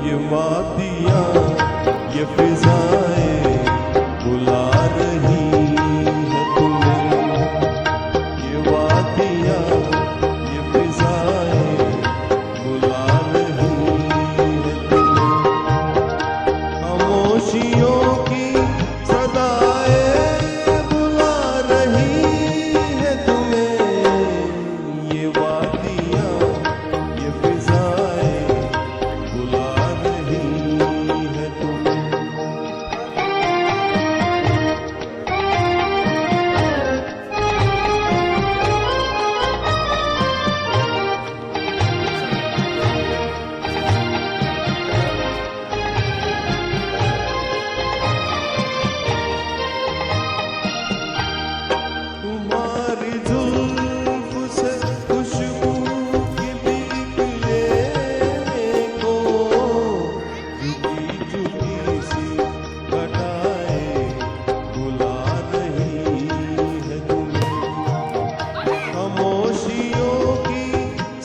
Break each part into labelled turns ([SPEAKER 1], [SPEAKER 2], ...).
[SPEAKER 1] ये वादियाँ ये फिजाएं बुला रही है तुम्हें। ये वादियाँ ये फिजाएं बुला रही है तुम्हें। खामोशियों की सदाएं बुला रही है तुम्हें। ये वादियाँ ये फिजाएं बुला रही है तुम्हें। तुम्हारी जुल्फ से खुशबू की भीख लेने को झुकी झुकी सी घटाएं बुला रही है तुम्हें। खामोशियों की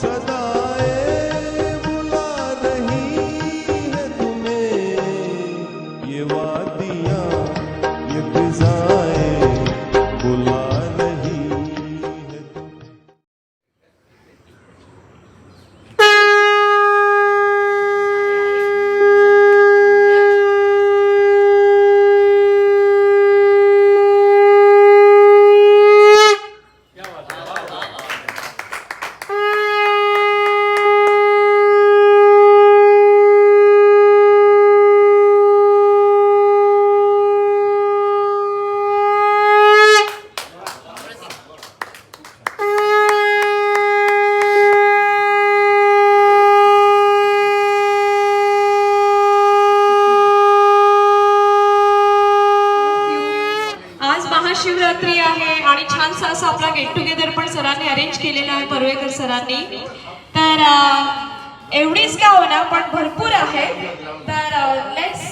[SPEAKER 1] सदाएं बुला रही है तुम्हें। ये वादियाँ ये फिजाएं बुला रही है तुम्हें।
[SPEAKER 2] आज महाशिवरात्री आहे आणि छानसा असा आपला गेट टुगेदर पण सरांनी अरेंज केलेला आहे परुळेकर सरांनी। तर एवढीच का होणार पण भरपूर आहे। तर लेट्स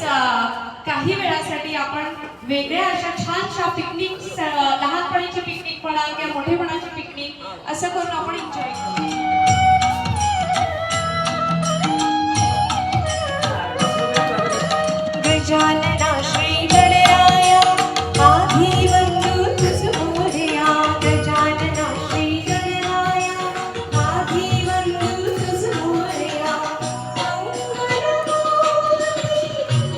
[SPEAKER 2] काही वेळासाठी आपण वेगळ्या अशा छानशा पिकनिक, लहानपणीची पिकनिक म्हणा किंवा मोठेपणाची पिकनिक असं करून आपण एन्जॉय करू। गजानना श्री गणराया आधी वंदू तुझ मोरया। गजानना श्री गणराया आधी वंदू तुझ मोरया।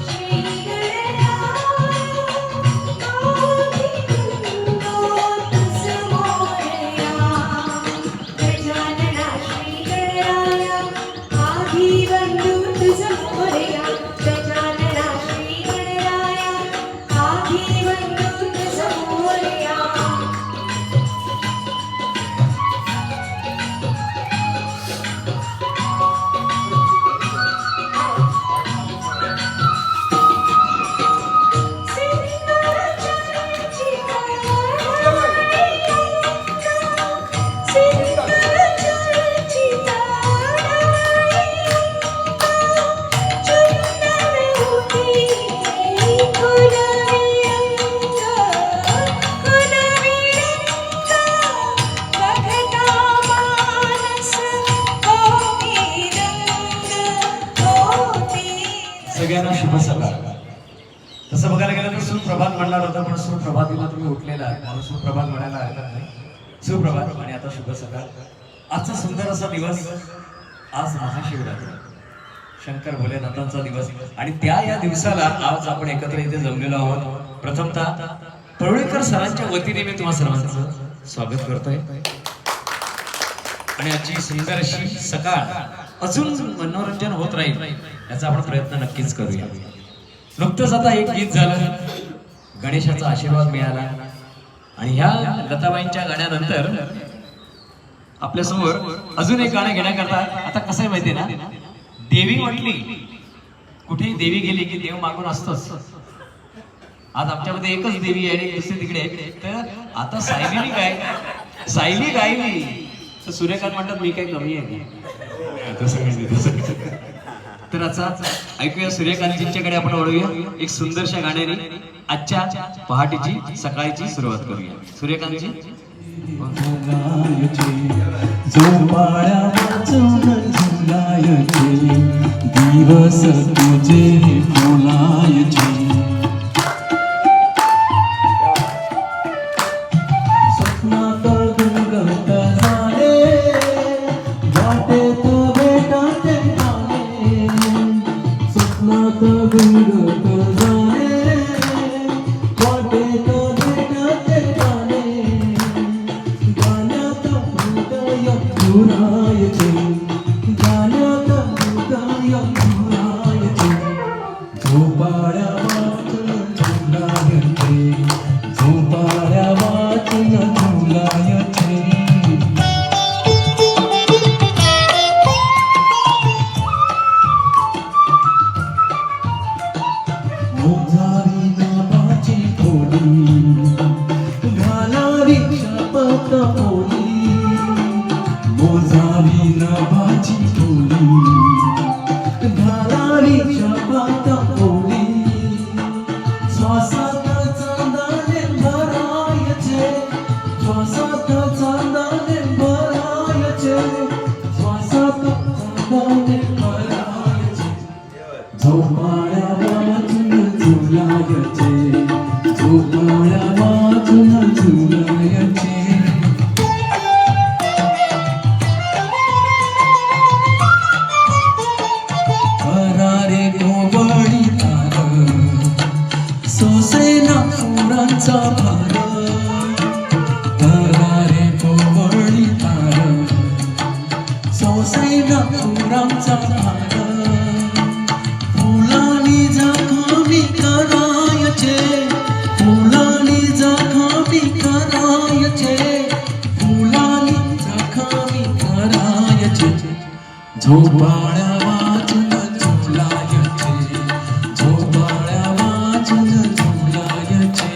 [SPEAKER 2] श्री गणराया आधी वंदू तुझ मोरया। गजानना श्री गणराया आधी वंदू तुझ मोरया। गजानना श्री गणराया आधी वंदू तुझ मोरया।
[SPEAKER 3] सगळ्यांना शुभ सकाळ। तसं बघायला गेलं तर सुप्रभात म्हणणार होतं, पण सुप्रभातीला तुम्ही उठलेला आहे म्हणून सुप्रभात म्हणायला हरकत नाही। सुप्रभात आणि आता शुभ सकाळ। आजचा सुंदर असा दिवस, आज महाशिवरात्री, शंकर भोलेनाथांचा दिवस आणि या दिवसाला आज आपण एकत्र इथे जमलेलो आहोत। प्रथमतः परुळेकर सरांच्या वतीने मी तुम्हा सर्वांचं स्वागत करतोय आणि आजची सुंदर अशी सकाळ अजून मनोरंजन होत राहील याचा आपण प्रयत्न नक्कीच करूया। नुकतंच आता एक गीत झालं, गणेशाचा आशीर्वाद मिळाला आणि ह्या लताबाईंच्या गाण्यानंतर आपल्या समोर अजून एक गाणं घेण्याकरता आता कसं आहे माहितीये ना, देवी म्हटली कुठेही देवी गेली की देव मागून असतोच। आज आमच्यामध्ये एकच देवी आहे आणि दुसरी तिकडे, तर आता सायली गायली तर सूर्यकांत म्हणतात मी काही कमी आहे तर आता ऐकूया सूर्यकांतजींच्याकडे आपण वळूया एक सुंदरशा गाण्याने आजच्या पहाटेची सकाळची सुरुवात करूया। सूर्यकांतजी
[SPEAKER 1] जो झुलायचे दिवस तुझे बोलायचे स्वप्नात गुंगत झाले वाटेत भेटाचे आले स्वप्नात गुंगत झाले वाटेत भेटाचे आले गाण्यात हृदय झुलायचे गाण्यात हृदय झुलायचे झोपाळ्या वाचून झुलायचे झोपाळ्या वाचून झुलायचे मोजारी नावाची खोली घालारी शपथ बोली मोजारी नावाची खोली घालारी शपथ बोली श्वासात चांदणे भरायचे श्वासात चांदणे भरायचे श्वासात चांदणे भरायचे झोपाळ्या वाचून झुलायचे झोपाळ्या वाचून झुलायचे करारे गोवळी तार सोसेना फुलांचा भार करारे गोवळी तार सोसेना फुलांचा भार फुलांनी जखमी करायचे फुलांनी जखमी करायचे फुलांनी जखमी करायचे झोपाळ्या वाचून झुलायचे झोपाळ्या वाचून झुलायचे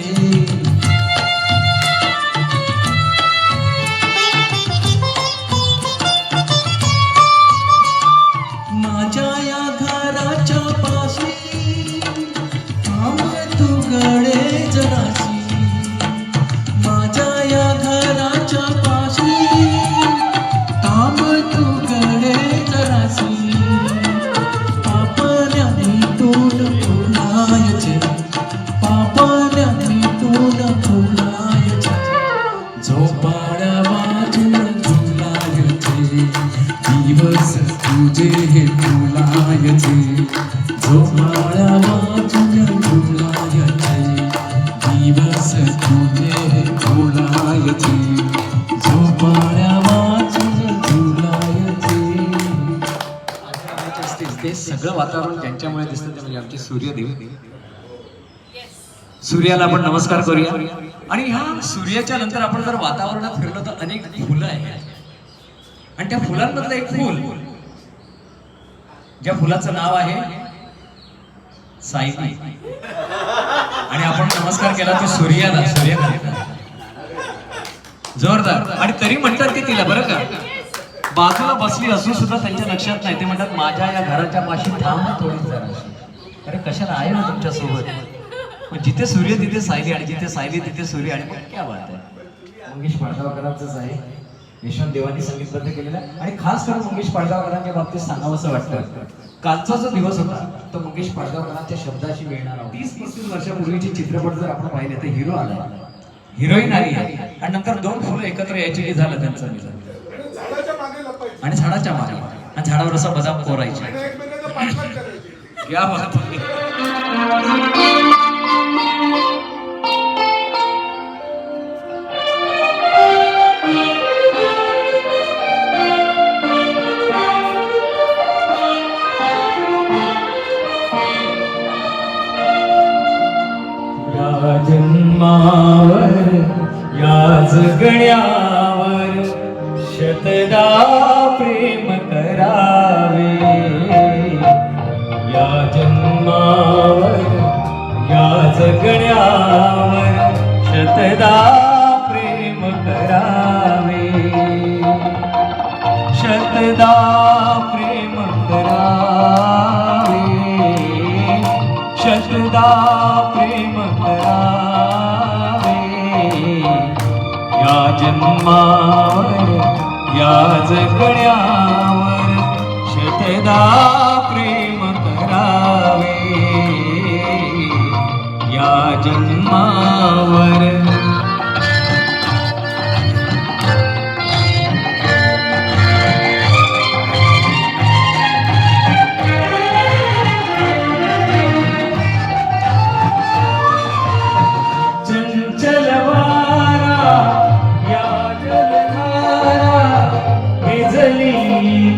[SPEAKER 1] माझ्या या घराच्या पाशी थांब तू गडे जराशी माझ्या या घराच्या पाशी थांब तू गडे जराशी पापण्या भेटून फुलायचे पापण्या भेटून फुलायचे झोपाळ्या वाचून झुलायचे दिवस तुझे हे फुलायचे झोपाळ्या वाचून झुलायचे दिवस तुझे हे फुलायचे झोपाळ्या वाचून झुलायचे
[SPEAKER 3] ते सगळं वातावरण ज्यांच्यामुळे दिसतं ते म्हणजे आमचे सूर्यदेव सूर्याला आपण नमस्कार करूया आणि ह्या सूर्याच्या नंतर आपण जर वातावरणात फिरलो तर अनेक फुलं आहेत आणि त्या फुलांमधलं एक फुल ज्या फुलाचं नाव आहे सायली आणि आपण नमस्कार केला तो सूर्याला जोरदार आणि तरी म्हणतात ते तिला बरं का बाजूला बसली असून सुद्धा त्यांच्या लक्षात नाही ते म्हणतात माझ्या या घराच्या पाशी थांब थोडी जराशी अरे कशाला आहे ना तुमच्या सोबत मग जिथे सूर्य तिथे सायली आणि जिथे सायली तिथे सूर्य आणि मग क्या बात आहे मंगेश पाडगावकरांचंच आहे यशवंत देवानी संगीतबद्ध केलेलं आहे आणि खास करून मंगेश पाडगावकरांच्या बाबतीत सांगावंसं वाटतं कालचा जो दिवस होता तो मंगेश पाडगावकरांच्या शब्दाशी मिळणार 30-35 वर्षापूर्वीचे चित्रपट जर आपण पाहिले तर हिरो आला हिरोईन आली आणि नंतर दोन फुलं एकत्र यायची की झालं त्यांचं आणि झाडाच्या मागे आणि झाडावर असा बदाम कोरायचे क्या बात
[SPEAKER 1] जन्मावर या जगण्यावर शतदा प्रेम करावे या जन्मावर या जगण्यावर शतदा प्रेम करावे शतदा प्रेम करावे शतदा प्रेम करावे या जन्मावर या जगण्यावर शतदा प्रेम करावे या जन्मावर. चंचल वारा या जलधारा भिजली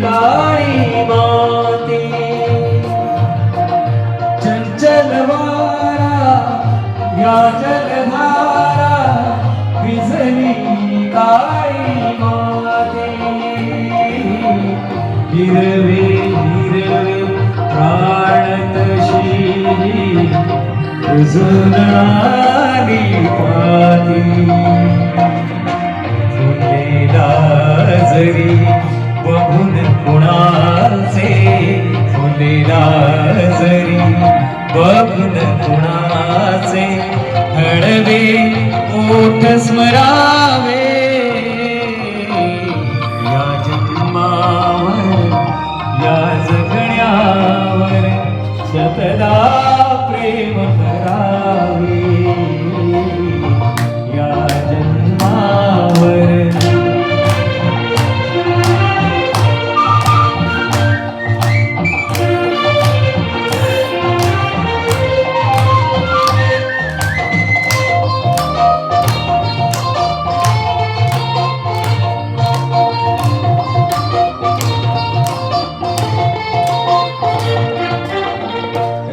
[SPEAKER 1] काळी माती. चंचल वारा या जलधारा भिजली काळी माती. हिरवे हिरवे प्राणतशी रुजणारी पाती. फुलेला जरी बघून कुणाचे, फुलेला जरी बघून कुणाचे, हळवे ओठ स्मरावे या जन्मावर या जगण्यावर. शतदा प्रेम करावे या जन्मावर.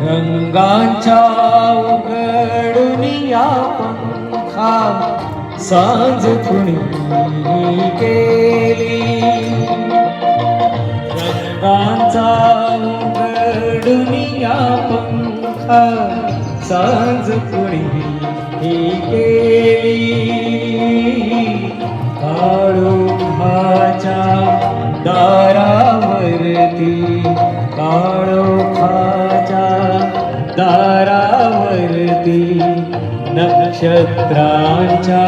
[SPEAKER 1] रंगांच्या उघडून या पंखा सांज कुणी केली. रंगांचा उघडून या पंखा सांज कुणी केली. काळोखाच्या दारावरती, काळोखाच्या दारावरती नक्षत्रांच्या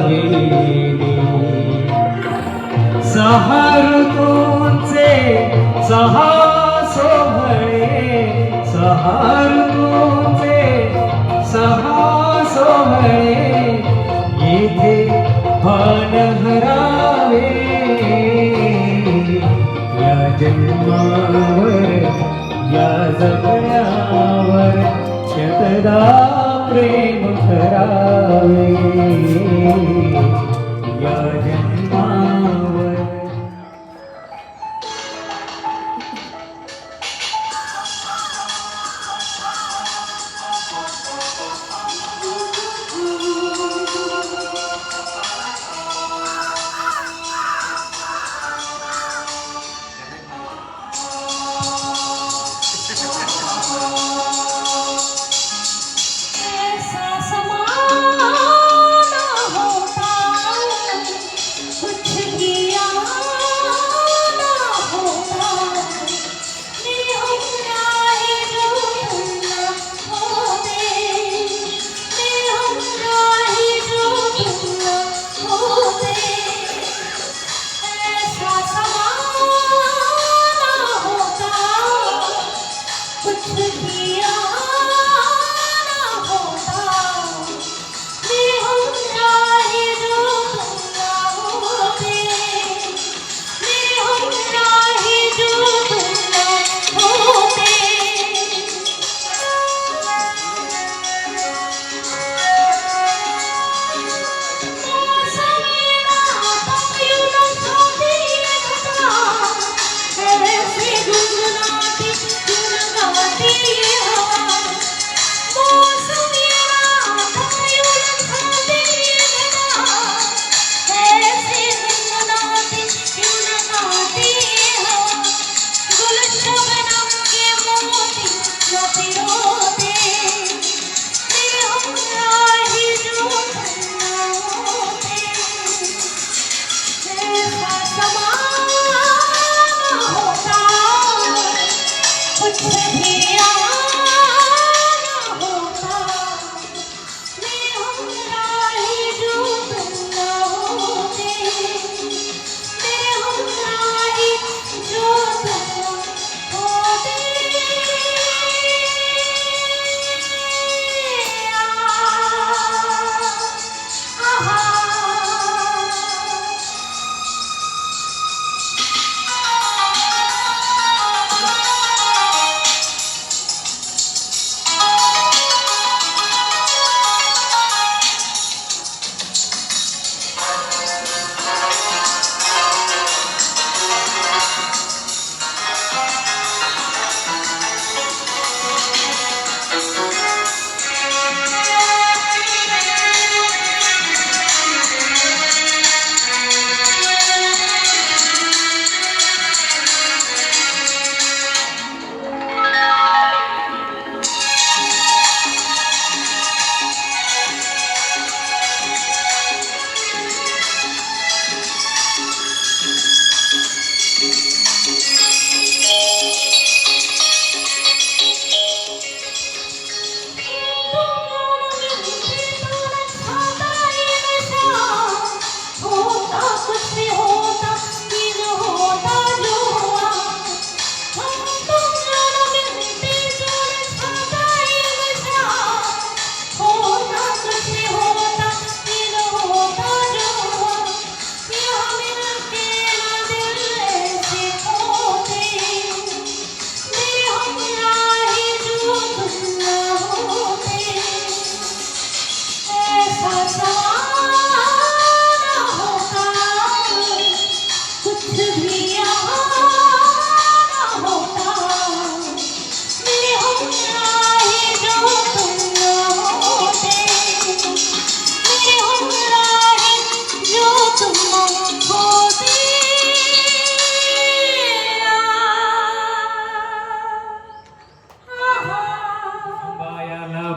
[SPEAKER 1] वेली. सहा ऋतूंचे सहा सोहळे, सहा ऋतूंचे सहा सोहळे येथे भान हरावे या जन्मावर या जगण्यावर. शतदा प्रेम करावे या जन्मावर.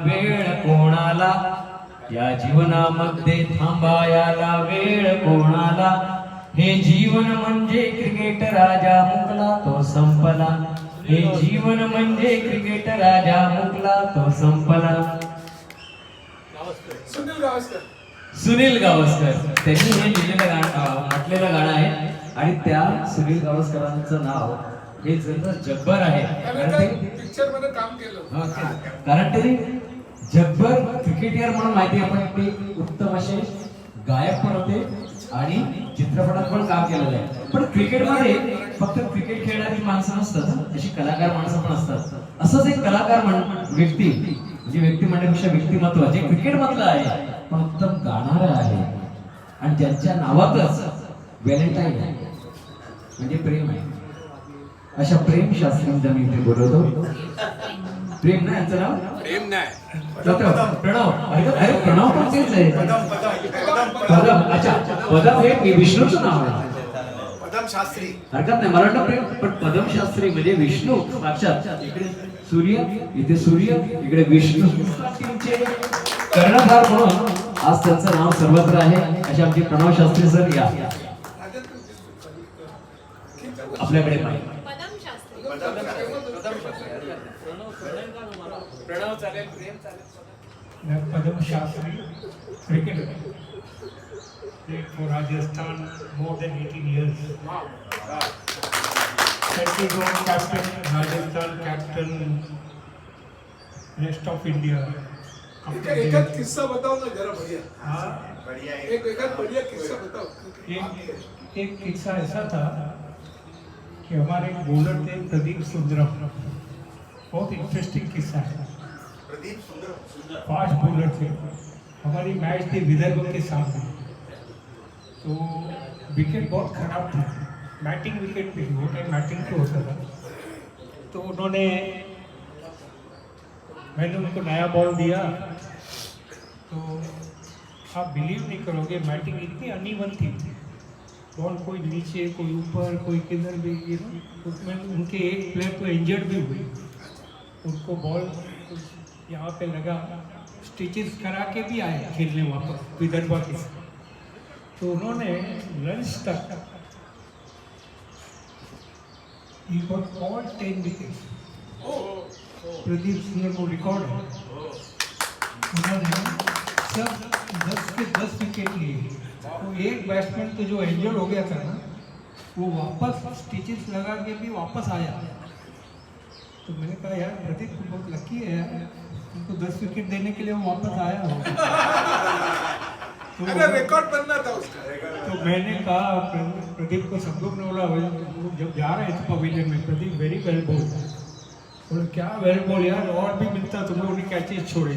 [SPEAKER 1] वेळ कोणाला, या जीवनामध्ये थांबायाला वेळ कोणाला. हे जीवन म्हणजे क्रिकेट राजा मुकला तो संपला, हे जीवन म्हणजे क्रिकेट राजा मुकला तो संपला. सुनील गावस्कर त्यांनी हे लिहिलेलं गाणं म्हटलेलं गाणं आहे आणि त्या सुनील गावस्करांचं नाव हे जगभर आहे. कारण ते
[SPEAKER 4] पिक्चर मध्ये काम केलं.
[SPEAKER 1] कारण ते जगभर क्रिकेटर म्हणून माहिती आहे, पण ते उत्तम असे गायक पण होते आणि चित्रपटात पण काम केलेलं आहे. पण क्रिकेटमध्ये फक्त क्रिकेट खेळणारी माणसं नसतात, अशी कलाकार माणसं पण असतात. असंच एक कलाकार व्यक्ती म्हणजे व्यक्ती म्हणण्यापेक्षा व्यक्तिमत्व जे क्रिकेट मधलं आहे पण उत्तम गाणारं आहे आणि ज्यांच्या नावातच व्हॅलेंटाईन आहे म्हणजे प्रेम आहे. अशा प्रेम शास्त्रींचा मी इथे बोलवतो. प्रेम ना यांचं नाव
[SPEAKER 4] प्रेम नाही
[SPEAKER 1] प्रणव. अरे प्रणव पण तेच आहे. पदम. अच्छा पदम हे विष्णूचं नाव आहे.
[SPEAKER 4] पदम शास्त्री
[SPEAKER 1] हरकत नाही मला वाटलं प्रेम, पण पदम शास्त्री म्हणजे विष्णू साक्षात. इकडे सूर्य, इथे सूर्य, इकडे विष्णू. टीमचे कर्णधार म्हणून आज त्यांचं नाव सर्वत्र आहे. असे आमचे प्रणव शास्त्री सर या आपल्याकडे पाहिजे.
[SPEAKER 4] प्रणव चालेल, प्रेम चालेल.
[SPEAKER 5] पदम Shastri cricketer. Played for Rajasthan more than 18 years. Central zone captain, Rajasthan captain, rest of India.
[SPEAKER 4] एक किस्सा बताओ ना जरा बढ़िया.
[SPEAKER 5] हाँ,
[SPEAKER 4] एक बढ़िया किस्सा बताओ.
[SPEAKER 5] एक किस्सा ऐसा था कि हमारे एक बॉलर थे प्रदीप सुंदरम. बहुत इंटरेस्टिंग किस्सा है. फास्ट बॉलर थे. हमारी मैच थी विदर्भ के सामने, तो विकेट बहुत खराब था. बैटिंग विकेट पे वो टाइम बैटिंग पे होता था. तो उन्होंने मैंने उनको नया बॉल दिया, तो आप बिलीव नहीं करोगे बैटिंग इतनी अनइवन थी. बॉल कोई नीचे कोई ऊपर कोई किधर भी उसमें उनके एक प्लेयर तो इंजर्ड भी हुई. उनको बॉल यहाँ पे लगा, स्टिचेस करा के भी आए खेलने वापस विदर्भा के साथ. तो उन्होंने लंच तक he got all 10 wickets. Pradeep Singh को रिकॉर्ड है. उन्होंने सब 10 के 10 विकेट लिए. तो एक बैट्समैन तो जो इंजर्ड हो गया था ना, वो वापस स्टिचेस लगा के भी वापस आया. तो मैंने कहा यार प्रदीप तो बहुत लकी है यार, उनको 10 विकेट देने के लिए वो वापस आया हो. तो
[SPEAKER 4] रिकॉर्ड बनना था उसका.
[SPEAKER 5] तो मैंने कहा प्रदीप को, सब लोग ने बोला जब जा रहे थे पवेलियन में, प्रदीप वेरी वेल बॉल. बोले क्या वेल बॉल यार, और भी मिलता तुम लोगों ने कैचेज छोड़े.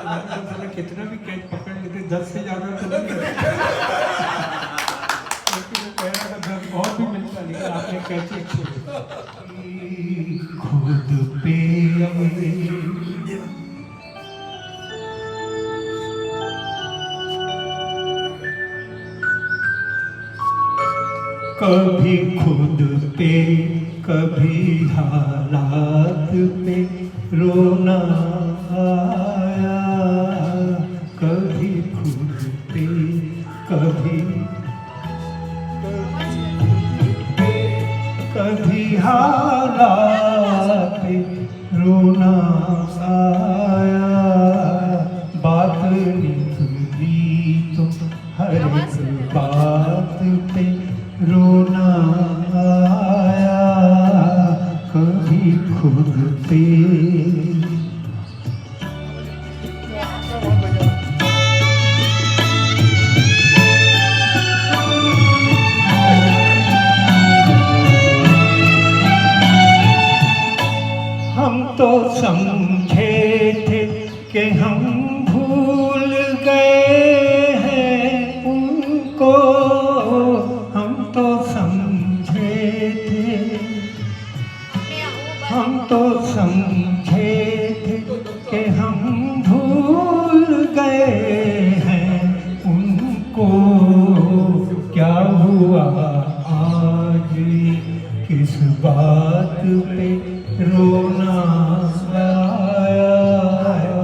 [SPEAKER 5] मैंने कितना भी कैच पकड़ लेते 10 से ज़्यादा तो नहीं लेकिन वो कह रहा था 10 और भी मिलता, लेकिन आपने कैचेज छोड़े. खुद पे कभी खुद पे कभी हालात पे रोना आया. कभी खुद पे कभी हालात पे रोना आया. बात निकली तो हर एक बात पे रोना आया. कभी खुद पे हम तो समझे थे कि हम भूल गए हैं उनको. हम तो समझे थे, हम तो समझे थे कि हम भूल गए हैं उनको. क्या हुआ आज किस बात पे रोना आया.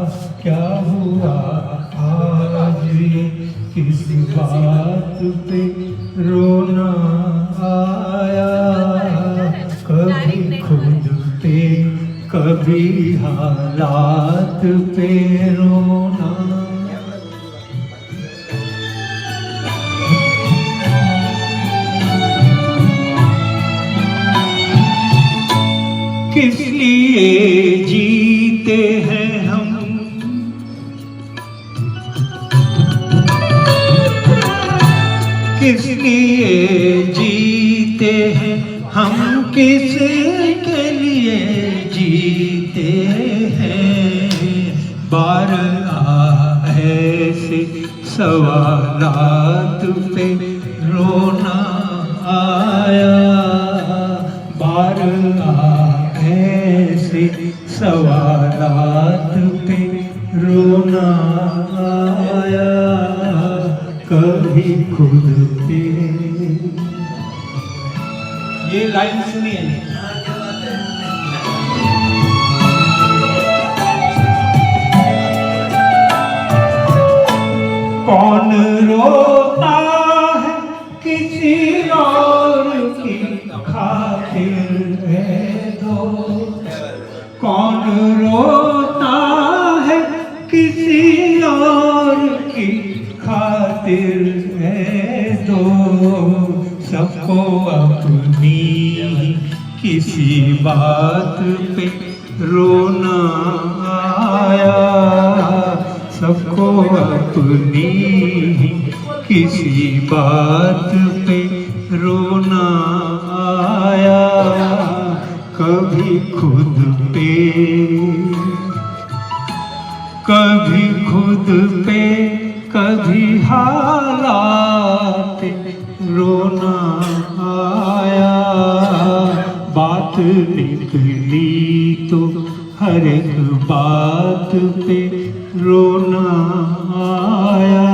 [SPEAKER 5] कभी हालात पे रोना। किस लिए जीते हैं हम, किस लिए जीते हैं हम, किस के लिए जीते हैं। बार ऐसे सवालात पे रोना आया, बार ऐसे सवालात पे रोना आया, कभी खुद पे। ये लाइन सुनिए। कौन रोता है किसी और की खातिर है दोस्त, कौन रोता है किसी और की खातिर है दोस्त। सबको अपनी किसी बात पे रोना आया, सबको अपनी किसी बात पे रोना आया, कभी खुद पे, कभी खुद पे, कभी हालात रोना आया। बात निकली तो हर एक बात पे रोना आया,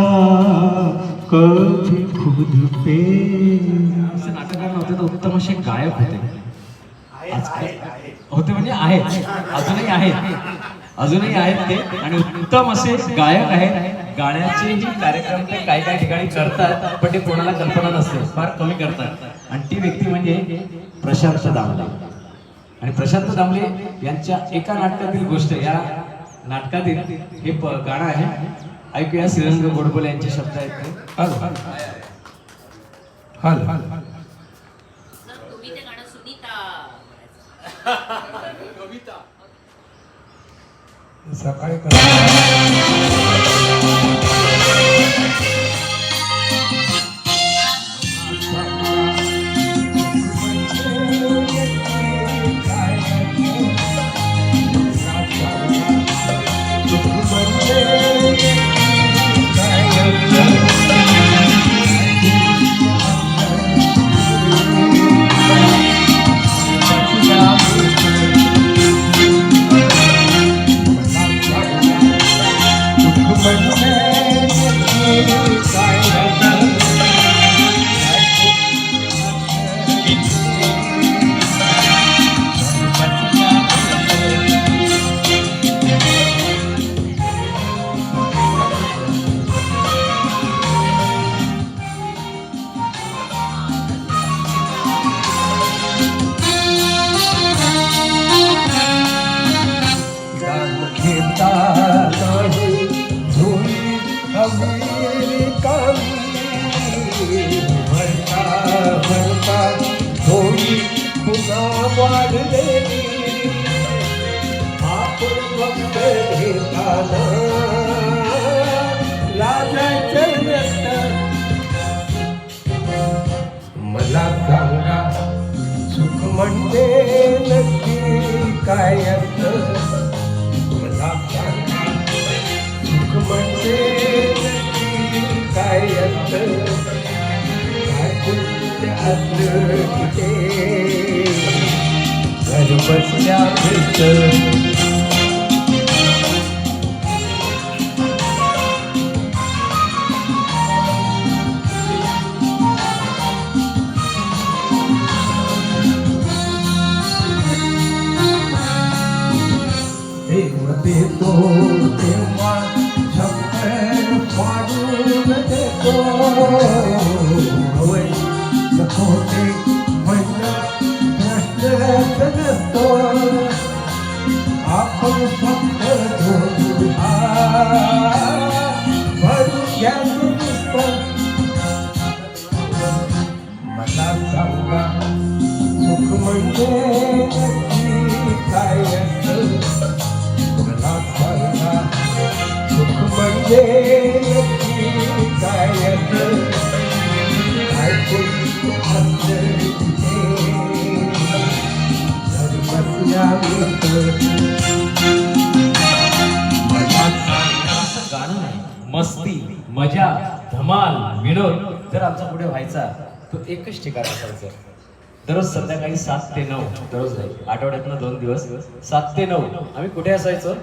[SPEAKER 5] कभी खुद पे।
[SPEAKER 1] असे नाटककार नव्हते तर उत्तम असे गायक होते. आजकाल होते म्हणजे आहेत, अजूनही आहेत, अजूनही आहेत ते, आणि उत्तम असे गायक आहेत. गाण्याचे कार्यक्रम ते काही काही ठिकाणी करतात, पण ते कोणाला कल्पना नसते, फार कमी करतात. आणि ती व्यक्ती म्हणजे प्रशांत दामले. आणि प्रशांत दामले यांच्या एका नाटकातील गोष्ट, या नाटकातील हे गाणं आहे, ऐकूया. श्रीरंग गोडबोले यांचे शब्द आहेत ते.
[SPEAKER 5] हल हल हल
[SPEAKER 6] तुम्ही ते गाणं सुनीता
[SPEAKER 4] कविता
[SPEAKER 5] सकाळी मला सांगा सुख म्हणजे नक्की काय असतं. मला सांगा सुख म्हणजे नक्की काय असतं. काय पुण्य असलं की ते घर बसल्या भेटतं. देतो तेव्हा शंकर पाडून देतो. हवय नको ते म्हणणं प्रश्नच नसतो. फक्त दोन हात भरूया नुसतं. मला सांगा सुख म्हणजे नक्की काय असतं. मला सांगा सुख म्हणजे नक्की काय असतं. ऐकून अंतर तिथे घर बसल्या मला सांगा.
[SPEAKER 3] असं गाणं नाही, मस्ती, मजा, धमाल, विनोद जर आमचा पुढे व्हायचा तो एकच ठिकाण असायचं. दररोज संध्याकाळी 7 ते 9, दररोज नाही, आठवड्यातनं 2 दिवस 7 ते 9 आम्ही कुठे असायचो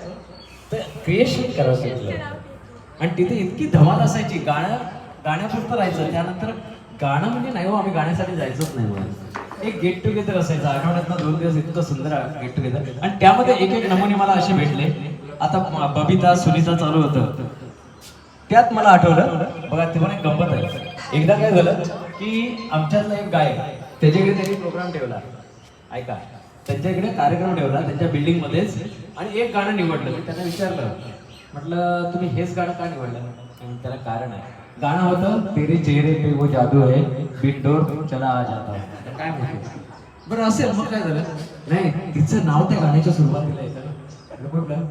[SPEAKER 3] तर क्रिएशन करायचं घेतलं. आणि तिथे इतकी धमाल असायची, गाण्यापुरतं राहायचं. त्यानंतर गाणं म्हणजे नाही हो, आम्ही गाण्यासाठी जायचोच नाही म्हणून एक गेट टुगेदर असायचं आठवड्यातनं 2 दिवस, इतकं सुंदर गेट टुगेदर. आणि त्यामध्ये एक एक नमुने मला असे भेटले. आता बबिता सुनीता चालू होतं, त्यात मला आठवलं बघा, ते पण एक गंमत आहे. एकदा काय झालं की आमच्यातला एक गायक, त्याच्याकडे त्यांनी प्रोग्राम ठेवला, ऐका, त्यांच्याकडे कार्यक्रम ठेवला त्यांच्या बिल्डिंग मध्येच, आणि एक गाणं निवडलं. मी त्यांना विचारलं, म्हटलं तुम्ही हेच गाणं का निवडलं? आणि त्याला कारण आहे. गाणं होतं तेरे चेहरे पे वो जादू है, बिंडोर चला आ जाता. काय म्हणतो बरं असेल, मग काय झालं, नाही तिचं नाव त्या गाण्याच्या सुरुवातीला येतं, म्हटलं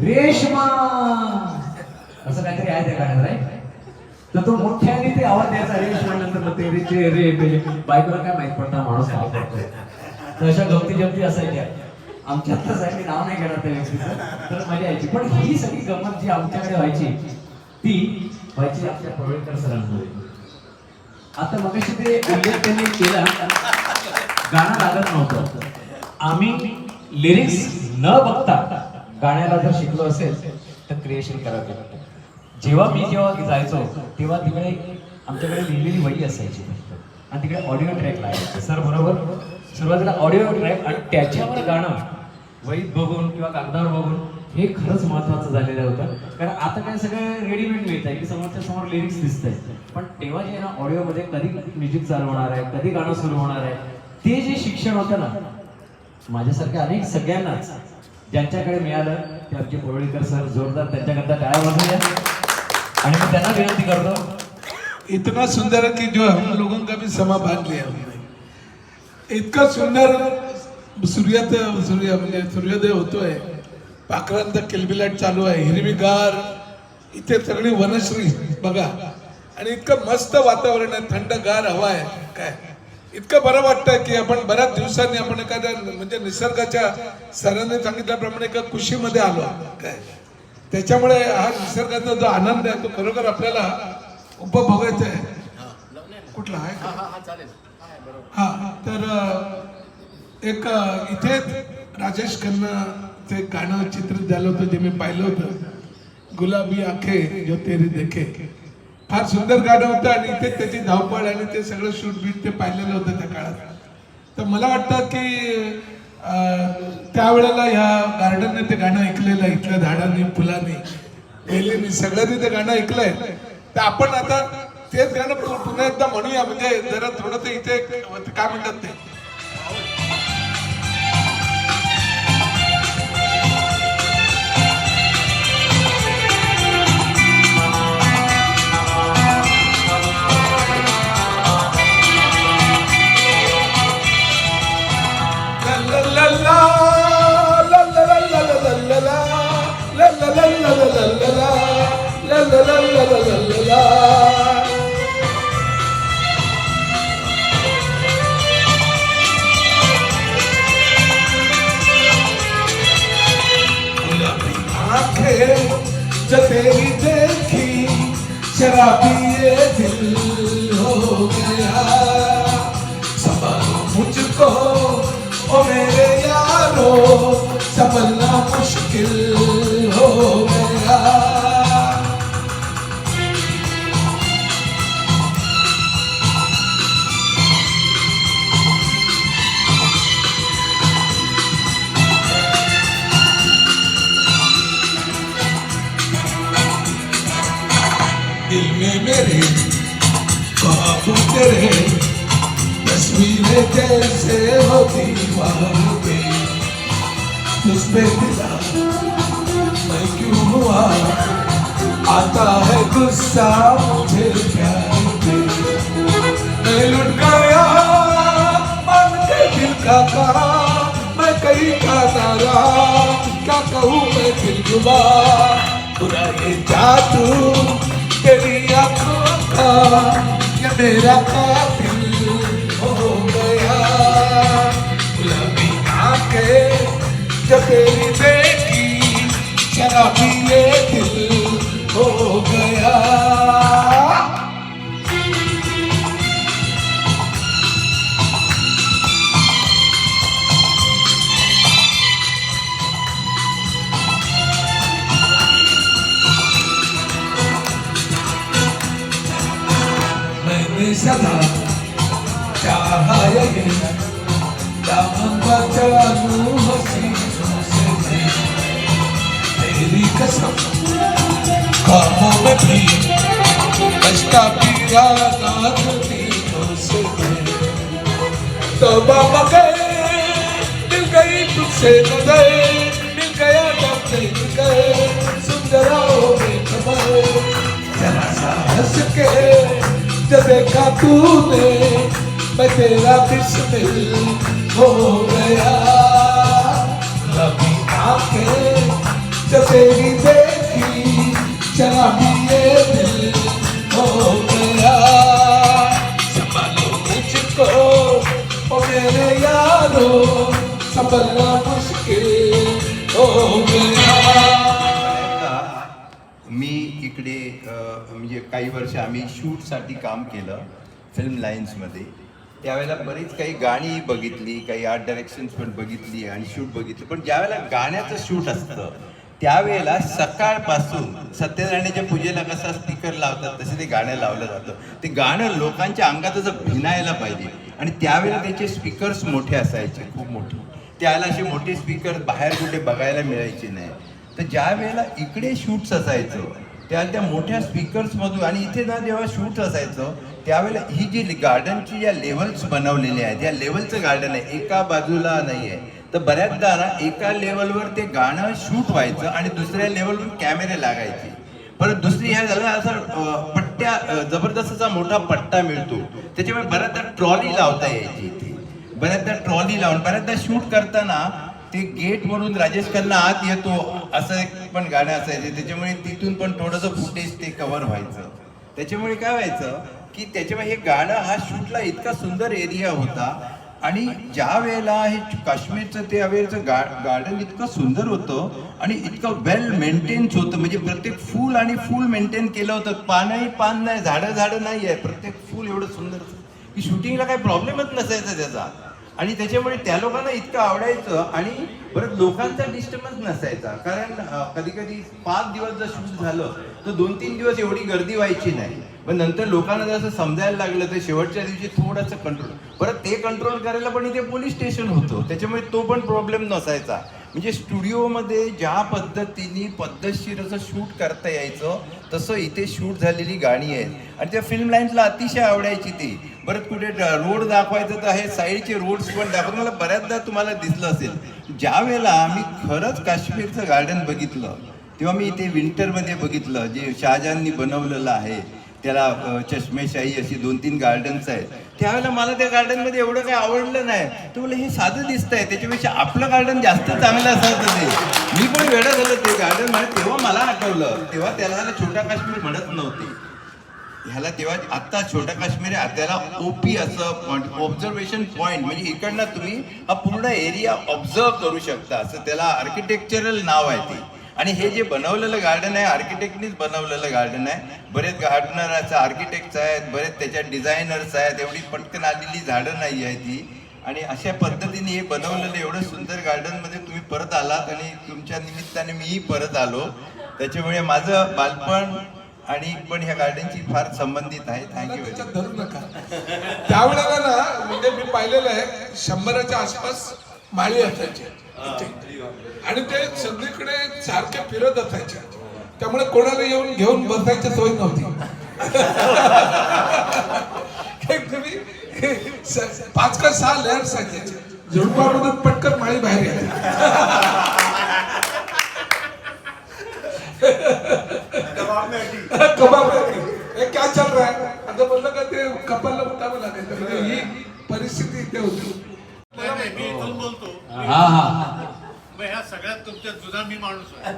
[SPEAKER 3] रेशमा असं काहीतरी आहे त्या गाण्यात, राईट. तर तो मोठ्याने ते आवाज द्यायचा रेशमा, नंतर तेरे चेहरे पे. बायकोला काय माहित पडता माणूस काय करतोय. तर अशा गमती जमती असायच्या आमच्यातच आहे. मी नाव नाही घेणार त्या व्यक्तीचं, तर मजा यायची. पण ही सगळी गमत जी आमच्याकडे व्हायची ती व्हायची आपल्या पवळेकर सरांमध्ये. आता मगाशी ते उल्लेख त्यांनी केला, गाणं लागत नव्हतं. आम्ही लिरिक्स न बघता गाण्याला जर शिकलो असेल तर क्रिएशन करावं लागतं. जेव्हा जायचो तेव्हा तिकडे आमच्याकडे लिहिलेली वही असायची आणि तिकडे ऑडिओ ट्रॅक लागायचे. सर बरोबर, सुरुवातीला ऑडिओ ट्रॅक आणि त्याच्यावर गाणं वहीत बघून किंवा कागदावर बघून, हे खरंच महत्वाचं झालेलं होतं. कारण आता काय सगळं रेडीमेड मिळत आहे की समोरच्या समोर लिरिक्स दिसत आहे, पण तेव्हा जे ना ऑडिओमध्ये कधी म्युझिक चालू होणार आहे, कधी गाणं सुरू होणार आहे, ते जे शिक्षण होतं ना, माझ्यासारख्या अनेक सगळ्यांनाच ज्यांच्याकडे मिळालं ते आमचे पवळेकर सर, जोरदार त्यांच्याकरता टाळ्या वाजवूया. आणि मी त्यांना विनंती करतो,
[SPEAKER 4] इतना सुंदर है कि जो हम लोगों का भी समा बांध लिया हमने. इतका सुंदर सूर्य म्हणजे सूर्योदय होतोय, पाखरांचा किलबिलाट चालू आहे, हिरवीगार इथे सगळी वनश्री बघा, आणि इतकं मस्त वातावरण आहे, थंडगार हवा आहे. काय इतकं बरं वाटतं की आपण बऱ्याच दिवसांनी आपण एखाद्या म्हणजे निसर्गाच्या सरांनी सांगितल्याप्रमाणे एका कुशीमध्ये आलो. काय त्याच्यामुळे हा निसर्गाचा जो आनंद आहे तो खरोखर आपल्याला उपभोगायचा आहे. कुठला आहे हा, तर एक इथे राजेश खन्नाचं एक गाणं चित्रित झालं होतं जे मी पाहिलं होतं, गुलाबी आंखे जो तेरी देखे. फार सुंदर गाणं होतं आणि इथे त्याची धावपळ आणि ते सगळं शूट बीट ते पाहिलेलं होतं त्या काळात. तर मला वाटतं की त्यावेळेला ह्या गार्डनने ते गाणं ऐकलेलं, इथल्या झाडांनी, फुलांनी, वेलींनी, सगळ्यांनी ते गाणं ऐकलंय. तर आपण आता तेच गाणं पुन्हा एकदा म्हणूया, म्हणजे जरा थोडं ते इथे काय म्हणतात ते जो तेरी देखी शराबी ये दिल हो गया, संभालो मुझको ओ मेरे यारो, संभलना मुश्किल हो गया. दिल में मेरे ख्वाब तेरे, तस्वीरें जैसे होती वहाँ पे, तुझ पे फिदा मैं क्यों हुआ, आता है गुस्सा मुझे प्यार पे, मैं लुट गया मन के दिल का कहा, मैं कहीं का नारा क्या कहूँ मैं दिलरुबा, पूरा ये जादू तेरी आँखों का ये मेरा कातिल हो गया, गुलाबी आंखें जब तेरी देखी शराबी ये दिल हो गया। मैंने सदा चाहा ये दामन बचा लूं हसीनों से मैं, तेरी कसम ख्वाबों में भी बचता पीरा नाथ तीनों से मैं, तौबा मगर मिल गई तुझसे नजर, मिल गया जब देख गए सुन जरा हो बेखबर, जरा सा हंस के जब देखा तूने मैं तेरा बिस्मिल हो गया, कभी आंखें जब तेरी देखी शराबी ये दिल हो गया, संभालो मुझको ओ मेरे यारो, संभलना मुश्किल हो गया।
[SPEAKER 7] मी इकडे म्हणजे काही वर्ष आम्ही शूटसाठी काम केलं फिल्म लाईन्समध्ये, त्यावेळेला बरीच काही गाणी बघितली, काही आर्ट डायरेक्शन्स पण बघितली आणि शूट बघितली, पण ज्यावेळेला गाण्याचं शूट असतं त्यावेळेला सकाळपासून सत्यनारायणाच्या पूजेला कसा स्पीकर लावतात तसे ते गाणं लावलं जातं, ते गाणं लोकांच्या अंगात असं भिनायला पाहिजे, आणि त्यावेळेला त्याचे स्पीकर्स मोठे असायचे, खूप मोठे, त्यावेळेला असे मोठे स्पीकर बाहेर कुठे बघायला मिळायचे नाही, तर ज्या वेळेला इकडे शूट्स असायचं त्यावेळेला त्या मोठ्या स्पीकर्समधून, आणि इथे ना जेव्हा शूट असायचं त्यावेळेला ही जी गार्डनची ज्या लेवल्स बनवलेले आहेत, या लेवलचं गार्डन आहे, एका बाजूला नाही आहे, तर बऱ्याचदा ना एका लेवलवर ते गाणं शूट व्हायचं आणि दुसऱ्या लेवलवर कॅमेरे लागायचे, परत दुसरी ह्या झालं असं पट्ट्या जबरदस्त असा मोठा पट्टा मिळतो, त्याच्यामुळे बऱ्याचदा ट्रॉली लावता यायची इथे, बऱ्याचदा ट्रॉली लावून बऱ्याचदा शूट करताना ते गेटवरून राजेश खन्ना आत येतो असं एक पण गाणं असायचे, त्याच्यामुळे तिथून पण थोडंसं फुटेज ते कव्हर व्हायचं, त्याच्यामुळे काय व्हायचं की त्याच्यामुळे हे गाणं हा शूटला इतका सुंदर एरिया होता, आणि ज्या वेळेला हे काश्मीरचं त्यावेळेचं गार्डन इतकं सुंदर होतं आणि इतकं वेल मेंटेन्स होतं, म्हणजे प्रत्येक फूल आणि फूल मेंटेन केलं होतं, पानही पान नाही, झाडं नाही आहे, प्रत्येक फूल एवढं सुंदर की शूटिंगला काही प्रॉब्लेमच नसायचा त्याचा, आणि त्याच्यामुळे त्या लोकांना इतकं आवडायचं, आणि परत लोकांचा डिस्टर्बन्स नसायचा, कारण कधी कधी 5 दिवस जर शूट झालं तर 2-3 दिवस एवढी गर्दी व्हायची नाही, पण नंतर लोकांना जसं समजायला लागलं तर शेवटच्या दिवशी थोडंसं कंट्रोल, परत ते कंट्रोल करायला पण इथे पोलीस स्टेशन होतं, त्याच्यामुळे तो पण प्रॉब्लेम नसायचा, म्हणजे स्टुडिओमध्ये ज्या पद्धतीने पद्धतशीर असं शूट करता यायचं तसं इथे शूट झालेली गाणी आहेत, आणि त्या फिल्म लाईन्सला अतिशय आवडायची ती, परत कुठे रोड दाखवायचं तर हे साईडचे रोड्स पण दाखवत, मला बऱ्याचदा तुम्हाला दिसलं असेल, ज्या वेळेला आम्ही खरंच काश्मीरचं गार्डन बघितलं तेव्हा मी इथे विंटरमध्ये बघितलं, जे शहाजहाननी बनवलेलं आहे, त्याला चष्मेशाही अशी 2-3 गार्डन्स आहेत, त्यावेळेला मला त्या गार्डनमध्ये एवढं काही आवडलं नाही, तर मला हे साधं दिसतंय, त्याच्यापेक्षा आपलं गार्डन जास्त चांगलं असायचं ते, मी पण वेडा झालं ते गार्डन म्हणजे, तेव्हा मला आठवलं, तेव्हा त्याला छोटा काश्मीर म्हणत नव्हते, ह्याला तेव्हा आत्ता छोटा काश्मीर आहे, त्याला ओपी असं ऑब्झर्वेशन पॉईंट, म्हणजे इकडनं तुम्ही हा पूर्ण एरिया ऑब्झर्व करू शकता, असं त्याला आर्किटेक्चरल नाव आहे ते, आणि हे जे बनवलेलं गार्डन आहे आर्किटेक्टनीच बनवलेलं गार्डन आहे, बरेच गार्डनर आर्किटेक्ट्स आहेत, बरेच त्याच्यात डिझायनर्स आहेत, एवढी पटकन आलेली झाडं नाही आहे ती, आणि अशा पद्धतीने हे बनवलेलं एवढं सुंदर गार्डनमध्ये तुम्ही परत आलात, आणि तुमच्या निमित्ताने मीही परत आलो, त्याच्यामुळे माझं बालपण आणि पण ह्या गार्डनची फार संबंधित आहे. थँक्यू.
[SPEAKER 4] धरू नका. त्यावेळेला ना म्हणजे मी पाहिलेलं आहे 100च्या आसपास माळी असायचे आणि ते सगळीकडे सारखे फिरत असायचे, त्यामुळे कोणाला येऊन घेऊन बसायची सोय नव्हती. तुम्ही 5 का 6 लेअर्स असायचे, झुडपामधून पटकन माळी बाहेर यायची. नाही तर म्हणजे ही परिस्थिती इथे होती.
[SPEAKER 8] मी इथून बोलतो.
[SPEAKER 3] हा हा
[SPEAKER 8] मग ह्या सगळ्यात तुमच्या जुना मी माणूस आहे.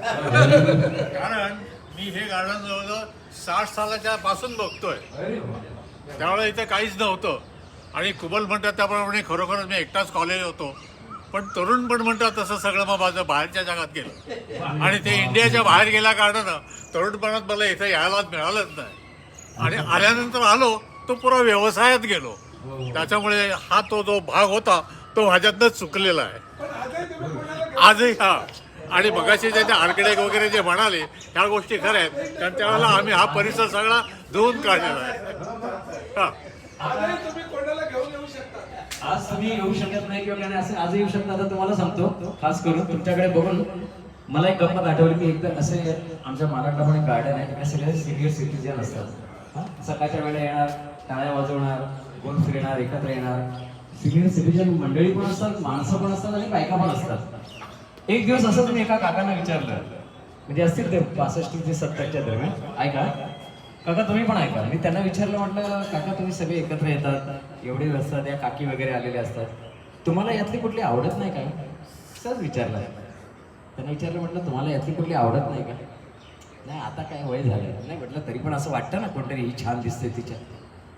[SPEAKER 8] कारण मी हे गार्डन जवळजवळ 60 सालाच्या पासून बघतोय. त्यावेळेला इथे काहीच नव्हतं आणि कुबल म्हणतात त्याप्रमाणे खरोखरच मी एकटाच कॉलेज होतो. पण तरुण पण म्हणतात तसं सगळं मग माझं बाहेरच्या जगात गेलं आणि ते इंडियाच्या बाहेर गेल्या कारणानं तरुणपणात मला इथे यायलाच मिळालंच नाही आणि आल्यानंतर आलो तो पुरा व्यवसायात गेलो. त्याच्यामुळे हा तो जो भाग होता तो माझ्यातनंच चुकलेला आहे आजही. हा आणि मगाशी त्याचे आर्किटेक्ट वगैरे जे म्हणाले ह्या गोष्टी खऱ्या आहेत कारण त्यावेळेला आम्ही हा परिसर सगळा धुवून काढलेला आहे. हा
[SPEAKER 4] आजही तुम्ही कोणाला घेऊन येऊ शकता.
[SPEAKER 1] आज तुम्ही येऊ शकत नाही किंवा काय असं आजही येऊ शकता. आता तुम्हाला सांगतो खास करून तुमच्याकडे बघून मला एक गंमत आठवली की एकदा असे आमच्या महाराष्ट्रात पण एक गार्डन आहे तिकडे सगळे सिनियर सिटीजन असतात. सकाळच्या वेळेला येणार, टाळ्या वाजवणार, गोल फिरणार, एकत्र येणार. सिनियर सिटीजन मंडळी पण असतात, माणसं पण असतात आणि बायका पण असतात. एक दिवस असं तुम्ही एका काकांना विचारलं, म्हणजे असतील ते 65 ते 70च्या दरम्यान, ऐका काका तुम्ही पण ऐका. मी त्यांना विचारलं, म्हटलं काका तुम्ही सगळे एकत्र येतात, एवढे असतात, त्या काकी वगैरे आलेले असतात, तुम्हाला यातली कुठली आवडत नाही का? सहज विचारलं. त्यांना विचारलं, म्हटलं तुम्हाला यातली कुठली आवडत नाही का? नाही आता काय वय झालं नाही. म्हटलं तरी पण असं वाटतं ना कोणतरी ही छान दिसते तिच्या.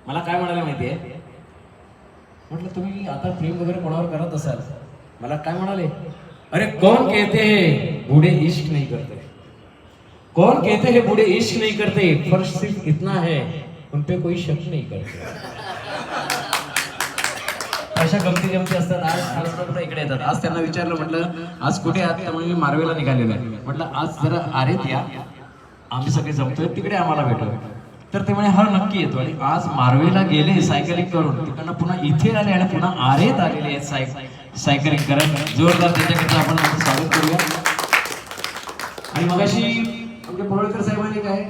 [SPEAKER 1] मला काय म्हणाले माहिती आहे? म्हटलं तुम्ही आता प्रेम वगैरे कोणावर करत असाल. मला काय म्हणाले, अरे कौन कहते हैं बूढ़े इश्क नहीं करते, कौन कहते हैं बूढ़े इश्क नहीं करते, फर्क सिर्फ इतना है उन पे कोई शक नहीं करते. अशा गमती जमती असतात. आज इकडे येतात. आज त्यांना विचारलं, म्हटलं आज कुठे आहात? त्यामुळे मी मारवेला निघालेलो आहे. म्हटलं आज जरा आरेत या, आम्ही सगळे जमतोय तिकडे आम्हाला भेटू. तर ते म्हणे हा नक्की येतो. आणि आज मारवेला गेले सायकलिंग करून, तिकडनं पुन्हा इथे आले आणि पुन्हा आरेत आलेले आहेत सायकलिंग करत. जोरदार त्याच्याकरता आपण स्वागत करूया. आणि मगाशी आमच्या परोळकर साहेबांनी काय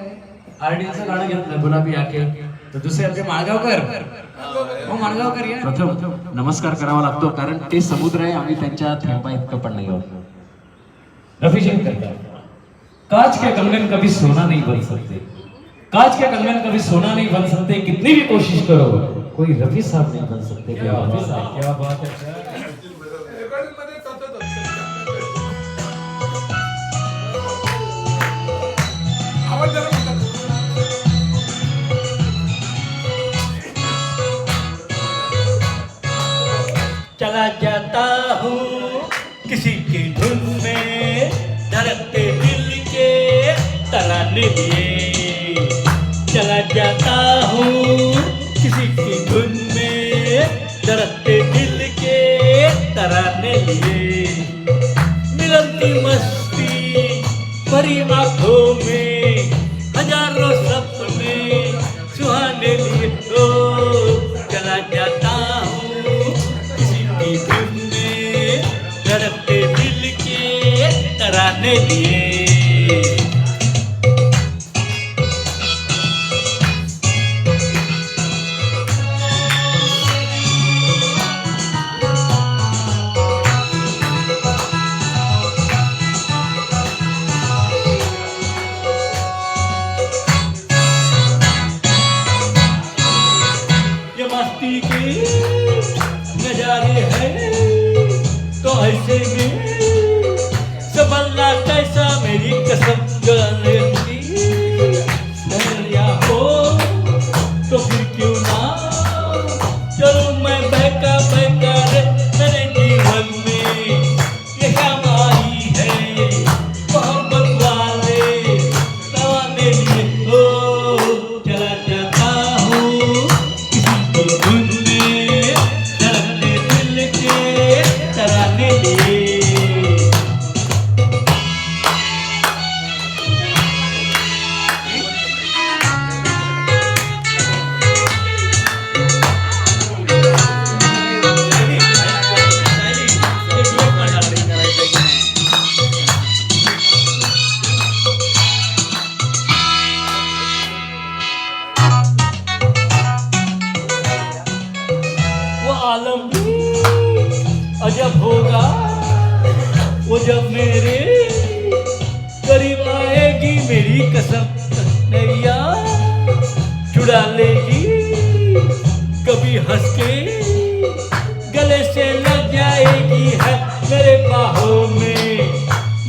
[SPEAKER 1] आरडीचं गाणं घेतलं, गुलाबी आखे. तर दुसरे आमचे माळगावकर, हो माळगावकर या. प्रथम नमस्कार करावा लागतो कारण ते समुद्र आहे, आम्ही त्यांच्या थेंबा इतकं पण नाही आहोत. रफी सिंग करता, कांच के कंगन कभी सोना नहीं बन सकते, कांच के कंगन कभी सोना नहीं बन सकते, कितनी भी कोशिश करो कोई रफी साहब नहीं बन सकते. क्या बात है.
[SPEAKER 4] रेकॉर्डिंगमध्ये तसंच असतं. आवाज जरा मोठा कर.
[SPEAKER 9] चला जाता हूँ किसी की धुन में, धड़कते दिल के तराने लिए. चला जाता हूँ किसी की धुन में, धड़कते दिल के तराने लिए. मिलन की मस्ती भरी आंखों में, हजारों सपने सुहाने लिए. ओ चला जाता हूँ किसी की धुन में, धड़कते दिल के तराने लिए. मस्ती के नजारे हैं तो ऐसे में संभलना कैसा, मेरी कसम गाने की. दरिया हो तो फिर क्यों ना चलूं मैं बहका बहका रे मेरे जीवन में. ये शाम आई है मोहब्बत वाले रवाने लिए. ओ चला जाता हूँ धुन में, धड़कते दिल के तराने लिए. वो आलम अजब होगा वो जब मेरे करीब आएगी, मेरी कसम नैया छुड़ा लेगी कभी हंस के गले से लग जाएगी है मेरे बाहों में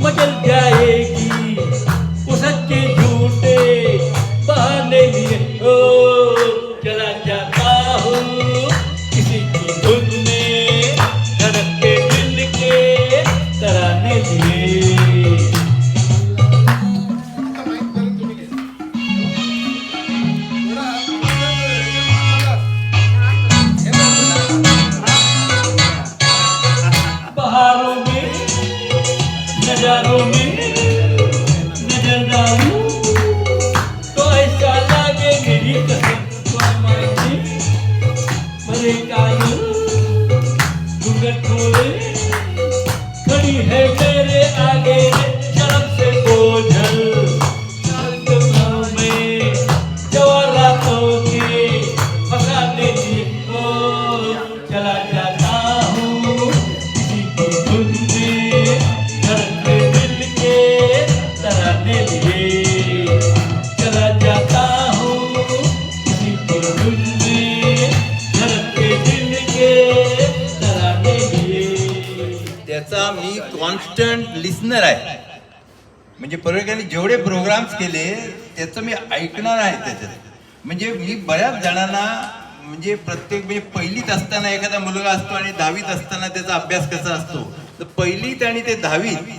[SPEAKER 9] मचल जाएगी वो सच्चे झूठे बहाने लिए ओ चला जाता हूँ किसी की धुन में धड़कते दिल के तराने लिए बहारों में नजारों में नजर डालूं तो ऐसा लागे मेरी कसम मायने मरे कानून घूंघट खोले खड़ी है मेरे आगे शर्म से बोझल चांदों में जवाहरातों के फसाने लिए ओ चला जाता हूँ किसी की धुन में धड़कते दिल के तराने लिए चला जाता हूँ किसी की धुन में धड़कते दिल के तराने लिए
[SPEAKER 7] त्याचा मी कॉन्स्टंट लिस्नर आहे. म्हणजे पर्यटकांनी जेवढे प्रोग्राम्स केले त्याचं मी ऐकणार आहे त्याच्यात. म्हणजे मी बऱ्याच जणांना म्हणजे प्रत्येक म्हणजे पहिलीत असताना एखादा मुलगा असतो आणि 10वीत असताना त्याचा अभ्यास कसा असतो तर पहिलीत आणि ते 10वीत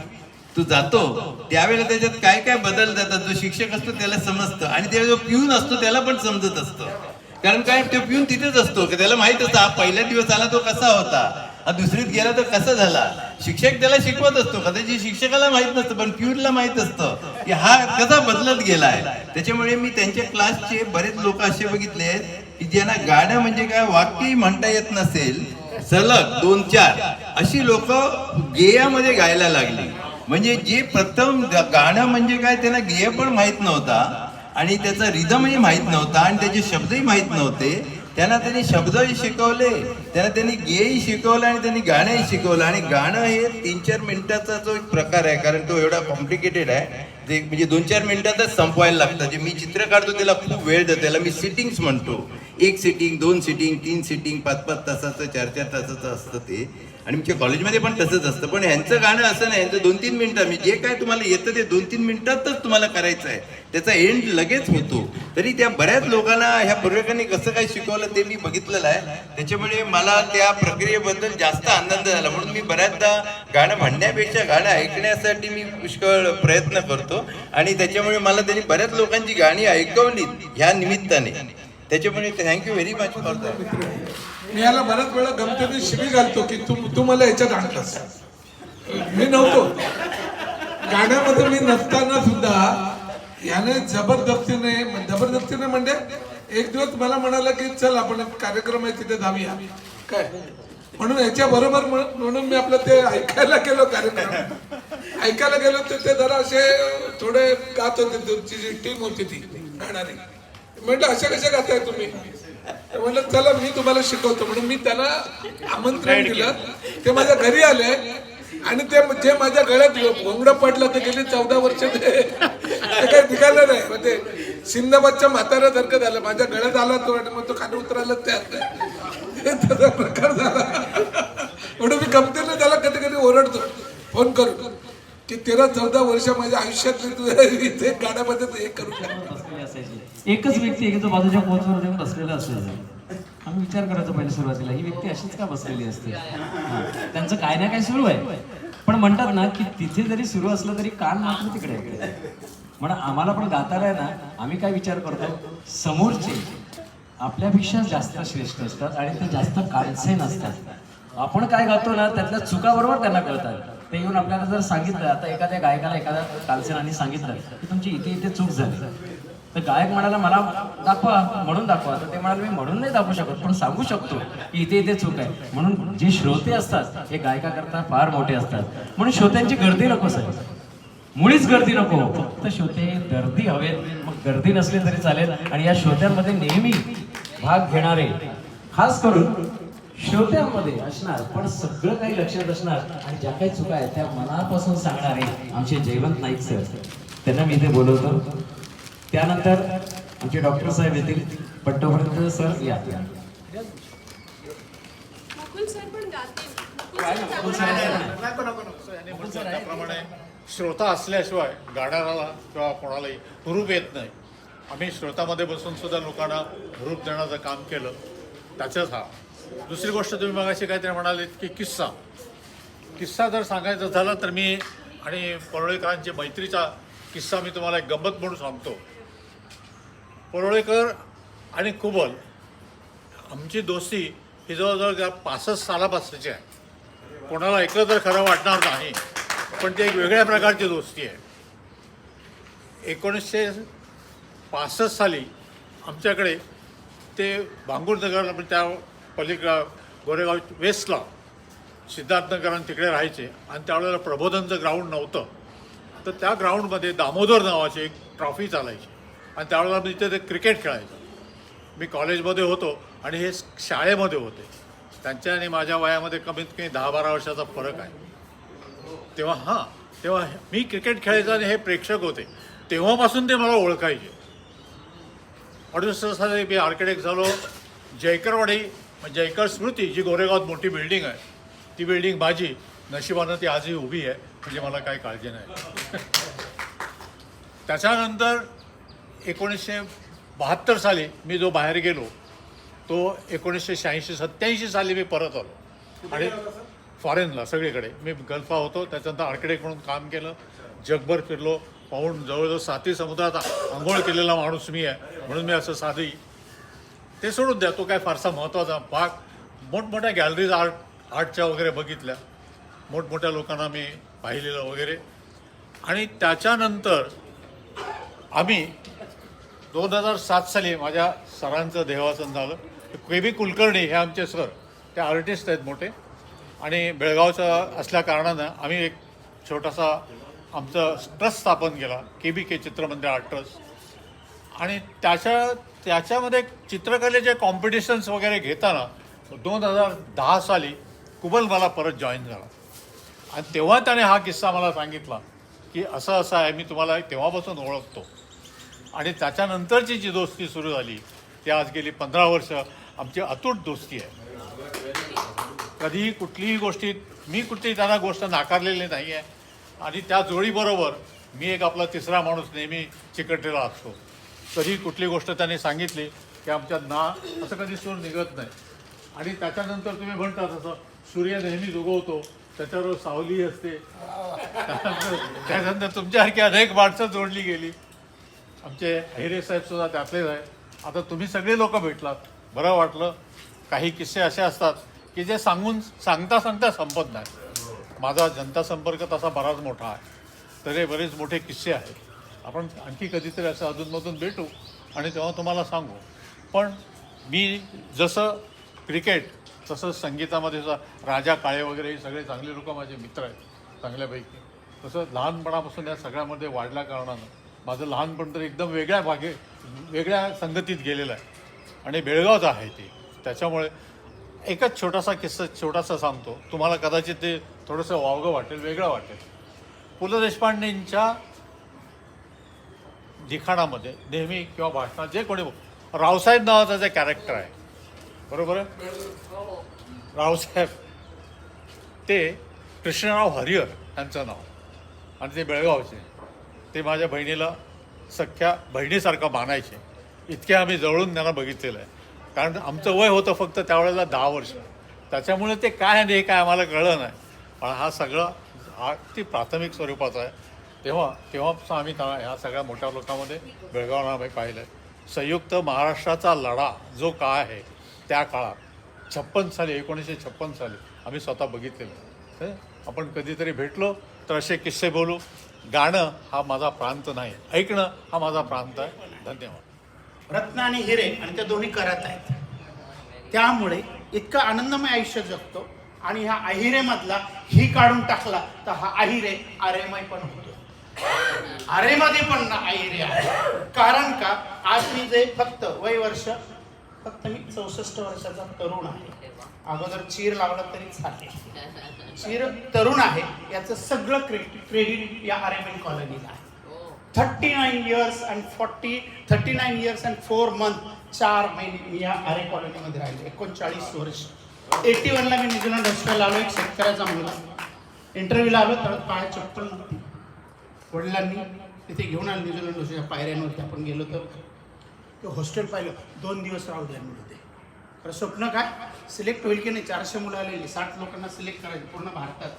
[SPEAKER 7] तू जातो त्यावेळेला त्याच्यात काय काय बदल जातात. जो शिक्षक असतो त्याला समजतं आणि त्याला जो पिऊन असतो त्याला पण समजत असतं. कारण काय तो पिऊन तिथेच असतो की त्याला माहित असतं हा पहिल्या दिवस आला तो कसा होता, हा दुसरीत गेला तर कसा झाला. शिक्षक त्याला शिकवत असतो कदाचित शिक्षकाला माहित नसतं पण प्यूनला माहित असतं की हा कसा बदलत गेलाय. त्याच्यामुळे मी त्यांच्या क्लासचे बरेच लोक असे बघितले आहेत की ज्यांना गाणं म्हणजे काय वाक्यही म्हणता येत नसेल सलग 2-4 अशी लोक गेयामध्ये गायला लागली. म्हणजे जे प्रथम गाणं म्हणजे काय त्यांना गेय पण माहित नव्हता आणि त्याचा रिदमही माहित नव्हता आणि त्याचे शब्दही माहित नव्हते. त्यांनी शब्दही शिकवले, त्यांनी गेयही शिकवलं आणि त्यांनी गाणंही शिकवलं. आणि गाणं हे 3-4 मिनिटाचा जो एक प्रकार आहे कारण तो एवढा कॉम्प्लिकेटेड आहे ते म्हणजे 2-4 मिनिटातच संपवायला लागतं. जे मी चित्र काढतो त्याला खूप वेळ देतो, त्याला मी सिटिंग्स म्हणतो. 1 सिटिंग 2 सिटिंग 3 सिटिंग 5-5 तासाचं 4-4 तासाचं असतं ते. आणि आमच्या कॉलेजमध्ये पण तसंच असतं. पण ह्यांचं गाणं असं नाही, यांचं 2-3 मिनिटं मी जे काय तुम्हाला येतं ते 2-3 मिनिटातच तुम्हाला करायचं आहे. त्याचा एंड लगेच होतो. तरी त्या बऱ्याच लोकांना ह्या पूर्वकांनी कसं काय शिकवलं ते मी बघितलेलं आहे. त्याच्यामुळे मला त्या प्रक्रियेबद्दल जास्त आनंद झाला. म्हणून मी बऱ्याचदा गाणं म्हणण्यापेक्षा गाणं ऐकण्यासाठी मी पुष्कळ प्रयत्न करतो आणि त्याच्यामुळे मला त्यांनी बऱ्याच लोकांची गाणी ऐकवली ह्या निमित्ताने. त्याच्यामुळे thank you very much for that.
[SPEAKER 4] मी याला बऱ्याच वेळा गमतीने शिवी घालतो की तू मला याच्यात आणलास. मी नव्हतो गाण्यामध्ये, मी नसताना सुद्धा याने जबरदस्तीने म्हणजे एक दिवस मला म्हणाला की चल आपण एक कार्यक्रम आहे तिथे जाऊया काय म्हणून याच्या बरोबर म्हणून मी आपलं ते ऐकायला गेलो. कार्यक्रम ऐकायला गेलो ते जरा असे थोडे गात होते. तुमची जी टीम होती ती गाणारी. म्हटलं असे कसे गाताय तुम्ही. म्हटलं चला मी तुम्हाला शिकवतो म्हणून मी त्यांना आमंत्रण दिलं. ते माझ्या घरी आले आणि ते जे माझ्या गळ्यात घोंगडं पडलं ते गेली 14 वर्ष ते काही निघालं नाही. मग ते सिंदाबादच्या म्हाताऱ्यासारखं झालं. माझ्या गळ्यात आला तो आणि मग तो खाली उतरायला तयार नाही. त्याचा प्रकार झाला. म्हणून मी गमतीने त्याला कधी कधी ओरडतो फोन करून की 13-14 वर्ष माझ्या आयुष्यातली तुझ्या इथे गाण्यामध्ये हे करू शकतो.
[SPEAKER 3] एकच व्यक्ती एका बाजूच्या पोहोचवर येऊन बसलेला असायचा. आम्ही विचार करायचो पहिले सुरुवातीला ही व्यक्ती अशीच का बसलेली असते. त्यांचं काय ना काय सुरू आहे पण म्हणतात ना की तिथे जरी सुरू असलं तरी कान मात्र तिकडे आहे. म्हणून आम्हाला पण गाताना आहे ना आम्ही काय विचार करतो समोरचे आपल्यापेक्षा जास्त श्रेष्ठ असतात आणि ते जास्त कानसेन असतात. आपण काय गातो ना त्यातल्या चुका बरोबर त्यांना कळतात. ते येऊन आपल्याला जर सांगितलं आता एखाद्या गायकाला एखाद्या कानसेनाने सांगितलं की तुमची इथे चूक झाली तर गायक म्हणाला मला दाखवा म्हणून दाखवा. तर ते म्हणाले मी म्हणून नाही दाखवू शकत पण सांगू शकतो की इथे चूक आहे. म्हणून जे श्रोते असतात हे गायकाकरता फार मोठे असतात. म्हणून श्रोत्यांची गर्दी नको साहेब, मुळीच गर्दी नको. फक्त श्रोते गर्दी हवेत. मग गर्दी नसली तरी चालेल. आणि या श्रोत्यांमध्ये नेहमी भाग घेणारे खास करून श्रोत्यांमध्ये असणार पण सगळं काही लक्षात असणार आणि ज्या काही चुका आहेत त्या मनापासून सांगणारे आमचे जयवंत नाईक सर, त्यांना मी इथे बोलवतो. त्यानंतर आमचे डॉक्टर साहेब येतील. पट्टोपर्यंत सर या.
[SPEAKER 8] यांनी म्हटलं त्याप्रमाणे श्रोता असल्याशिवाय गाण्याला किंवा कोणालाही हुरूप येत नाही. आम्ही श्रोतामध्ये बसून सुद्धा लोकांना हुरूप देण्याचं काम केलं, त्याच्याच हा. दुसरी गोष्ट तुम्ही मगाशी काहीतरी म्हणालीत की किस्सा जर सांगायचा झाला तर मी आणि परोळेकरांची मैत्रीचा किस्सा मी तुम्हाला एक गंमत म्हणून सांगतो. परोळेकर आणि कुबल आमची दोस्ती ही जवळजवळ 65 सालापासूनची आहे. कोणाला ऐकलं तर खरं वाटणार नाही, पण ती एक वेगळ्या प्रकारची दोस्ती आहे. 1965 साली आमच्याकडे ते भांगूरनगरला, पण त्या पलीकडं गोरेगाव वेस्टला सिद्धार्थनगर आणि तिकडे राहायचे, आणि त्यावेळेला प्रबोधनचं ग्राउंड नव्हतं. तर त्या ग्राउंडमध्ये दामोदर नावाची एक ट्रॉफी चालायची, आणि त्यावेळेला मी तिथे ते क्रिकेट खेळायचं. मी कॉलेजमध्ये होतो आणि हे शाळेमध्ये होते. त्यांच्या आणि माझ्या वयामध्ये कमीत कमी 10-12 वर्षाचा फरक आहे. तेव्हा मी क्रिकेट खेळायचं आणि हे प्रेक्षक होते. तेव्हापासून ते मला ओळखायचे. 68 साली मी आर्किटेक्ट झालो. जयकरवाडी, जयकर स्मृती जी गोरेगावात मोठी बिल्डिंग आहे, ती बिल्डिंग माझी. नशिबानं ती आजही उभी आहे, म्हणजे मला काही काळजी नाही. त्याच्यानंतर 1972 साली मी जो बाहेर गेलो, तो 1986-87 साली मी परत आलो आणि फॉरेनला सगळीकडे. मी गल्फा होतो, त्याच्यानंतर आर्किटेक्ट म्हणून काम केलं, जगभर फिरलो, पाहून जवळजवळ 7 समुद्रात आंघोळ केलेला माणूस मी आहे. म्हणून मी असं साधी ते सोडून द्या, तो काय फारसा महत्त्वाचा भाग. मोठमोठ्या गॅलरीज आर्टच्या वगैरे बघितल्या, मोठमोठ्या लोकांना मी पाहिलेलं वगैरे. आणि त्याच्यानंतर आम्ही 2007 साली माझ्या सरांचं देहावसन झालं. के.बी. कुलकर्णी हे आमचे सर, ते आर्टिस्ट आहेत मोठे, आणि बेळगावचं असल्या कारणानं आम्ही एक छोटासा आमचं ट्रस्ट स्थापन केला, के चित्रमंदिर आर्ट ट्रस्ट. आणि त्याच्यामध्ये चित्रकलेचे कॉम्पिटिशन्स वगैरे घेताना 2010 साली कुबल मला परत जॉईन झाला, आणि तेव्हा त्याने हा किस्सा मला सांगितला की असं असं आहे, मी तुम्हाला तेव्हापासून ओळखतो. आणि त्याच्यानंतरची जी दोस्ती सुरू झाली ती आज गेली 15 वर्ष आमची अतूट दोस्ती आहे. कधीही कुठलीही गोष्टीत मी कुठलीही त्यांना गोष्ट नाकारलेली नाही आहे, आणि त्या जोडीबरोबर मी एक आपला तिसरा माणूस नेहमी चिकटलेला असतो. कधी कुठली गोष्ट त्यांनी सांगितली की आमच्यात असं कधी सूर निघत नाही. आणि त्याच्यानंतर तुम्ही म्हणता तसं सूर्य नेहमी उगवतो, त्याच्यावर सावली असते. त्यानंतर तुमच्यासारखी अनेक माणसं जोडली गेली. आमचे अहिरे साहेब सुद्धा त्यातलेच आहे. आता तुम्ही सगळे लोक भेटलात, बरं वाटलं. काही किस्से असे असतात की जे सांगता संपत नाही. माझा जनता संपर्क तसा बराच मोठा आहे, तर हे बरेच मोठे किस्से आहेत. आपण आणखी कधीतरी असं अधूनमधून भेटू आणि तेव्हा तुम्हाला सांगू. पण मी जसं क्रिकेट, तसंच संगीतामध्ये राजा काळे वगैरे हे सगळे चांगले लोक माझे मित्र आहेत चांगल्यापैकी. तसं लहानपणापासून या सगळ्यामध्ये वाढल्या कारणानं माझं लहानपण तर एकदम वेगळ्या संगतीत गेलेलं आहे, आणि बेळगावचं आहे ते. त्याच्यामुळे एकच छोटासा सांगतो तुम्हाला, कदाचित ते थोडंसं वावगं वाटेल, वेगळं वाटेल. पु ल देशपांडेंच्या लिखाणामध्ये नेहमी किंवा भाषणात जे कोणी रावसाहेब नावाचं जे कॅरेक्टर आहे, बरोबर आहे, रावसाहेब ते कृष्णराव हरिहर यांचं नाव, आणि ते बेळगावचे. ते माझ्या बहिणीला सख्या बहिणीसारखं मानायचे. इतके आम्ही जवळून त्यांना बघितलेलं आहे. कारण आमचं वय होतं फक्त त्यावेळेला 10 वर्ष. त्याच्यामुळे ते काय आणि हे काय आम्हाला कळलं नाही. पण हा ती प्राथमिक स्वरूपाचा आहे. तेव्हापासून आम्ही त्यांना ह्या सगळ्या मोठ्या लोकांमध्ये बेळगावला आम्ही पाहिलं आहे. संयुक्त महाराष्ट्राचा लढा जो काळ आहे, त्या काळात 1956 साली आम्ही स्वतः बघितलेलं आहे. आपण कधीतरी भेटलो तर असे किस्से बोलू. गाणं हा माझा प्रांत नाही, ऐकणं हा माझा प्रांत आहे. धन्यवाद.
[SPEAKER 10] रत्न आणि हिरे, आणि ते दोन्ही करत आहेत. त्यामुळे इतकं आनंदमय आयुष्य जगतो. आणि ह्या अहिरेमधला ही काढून टाकला तर हा अहिरे आरेमय पण होतो. आरेमध्ये पण ना अहिरे आहे. कारण का, आज मी जे फक्त मी 64 वर्षाचा तरुण आहे. अगोदर चीर लावलं तरी चालेल. चीर तरुण आहे याचं सगळं क्रेडिट या आरेमन कॉलनीला आहे. 39 years and 4 months 4 महिने मी या आरे कॉलनीमध्ये राहिले. 39 वर्ष. 81ला मी न्यूझीलंड हॉस्टेलला आलो. एक शेतकऱ्याचा मुलगा इंटरव्ह्यूला आलो तर पायात चप्पल नव्हती. वडिलांनी तिथे घेऊन आलं न्यूझीलंड हॉस्टेलच्या पायऱ्यांवरती आपण गेलो तर ते हॉस्टेल पाहिलं. 2 दिवस राहू द्या मिळते. तर स्वप्न काय सिलेक्ट होईल की नाही. 400 मुलं आलेली, 60 लोकांना सिलेक्ट करायची पूर्ण भारतात.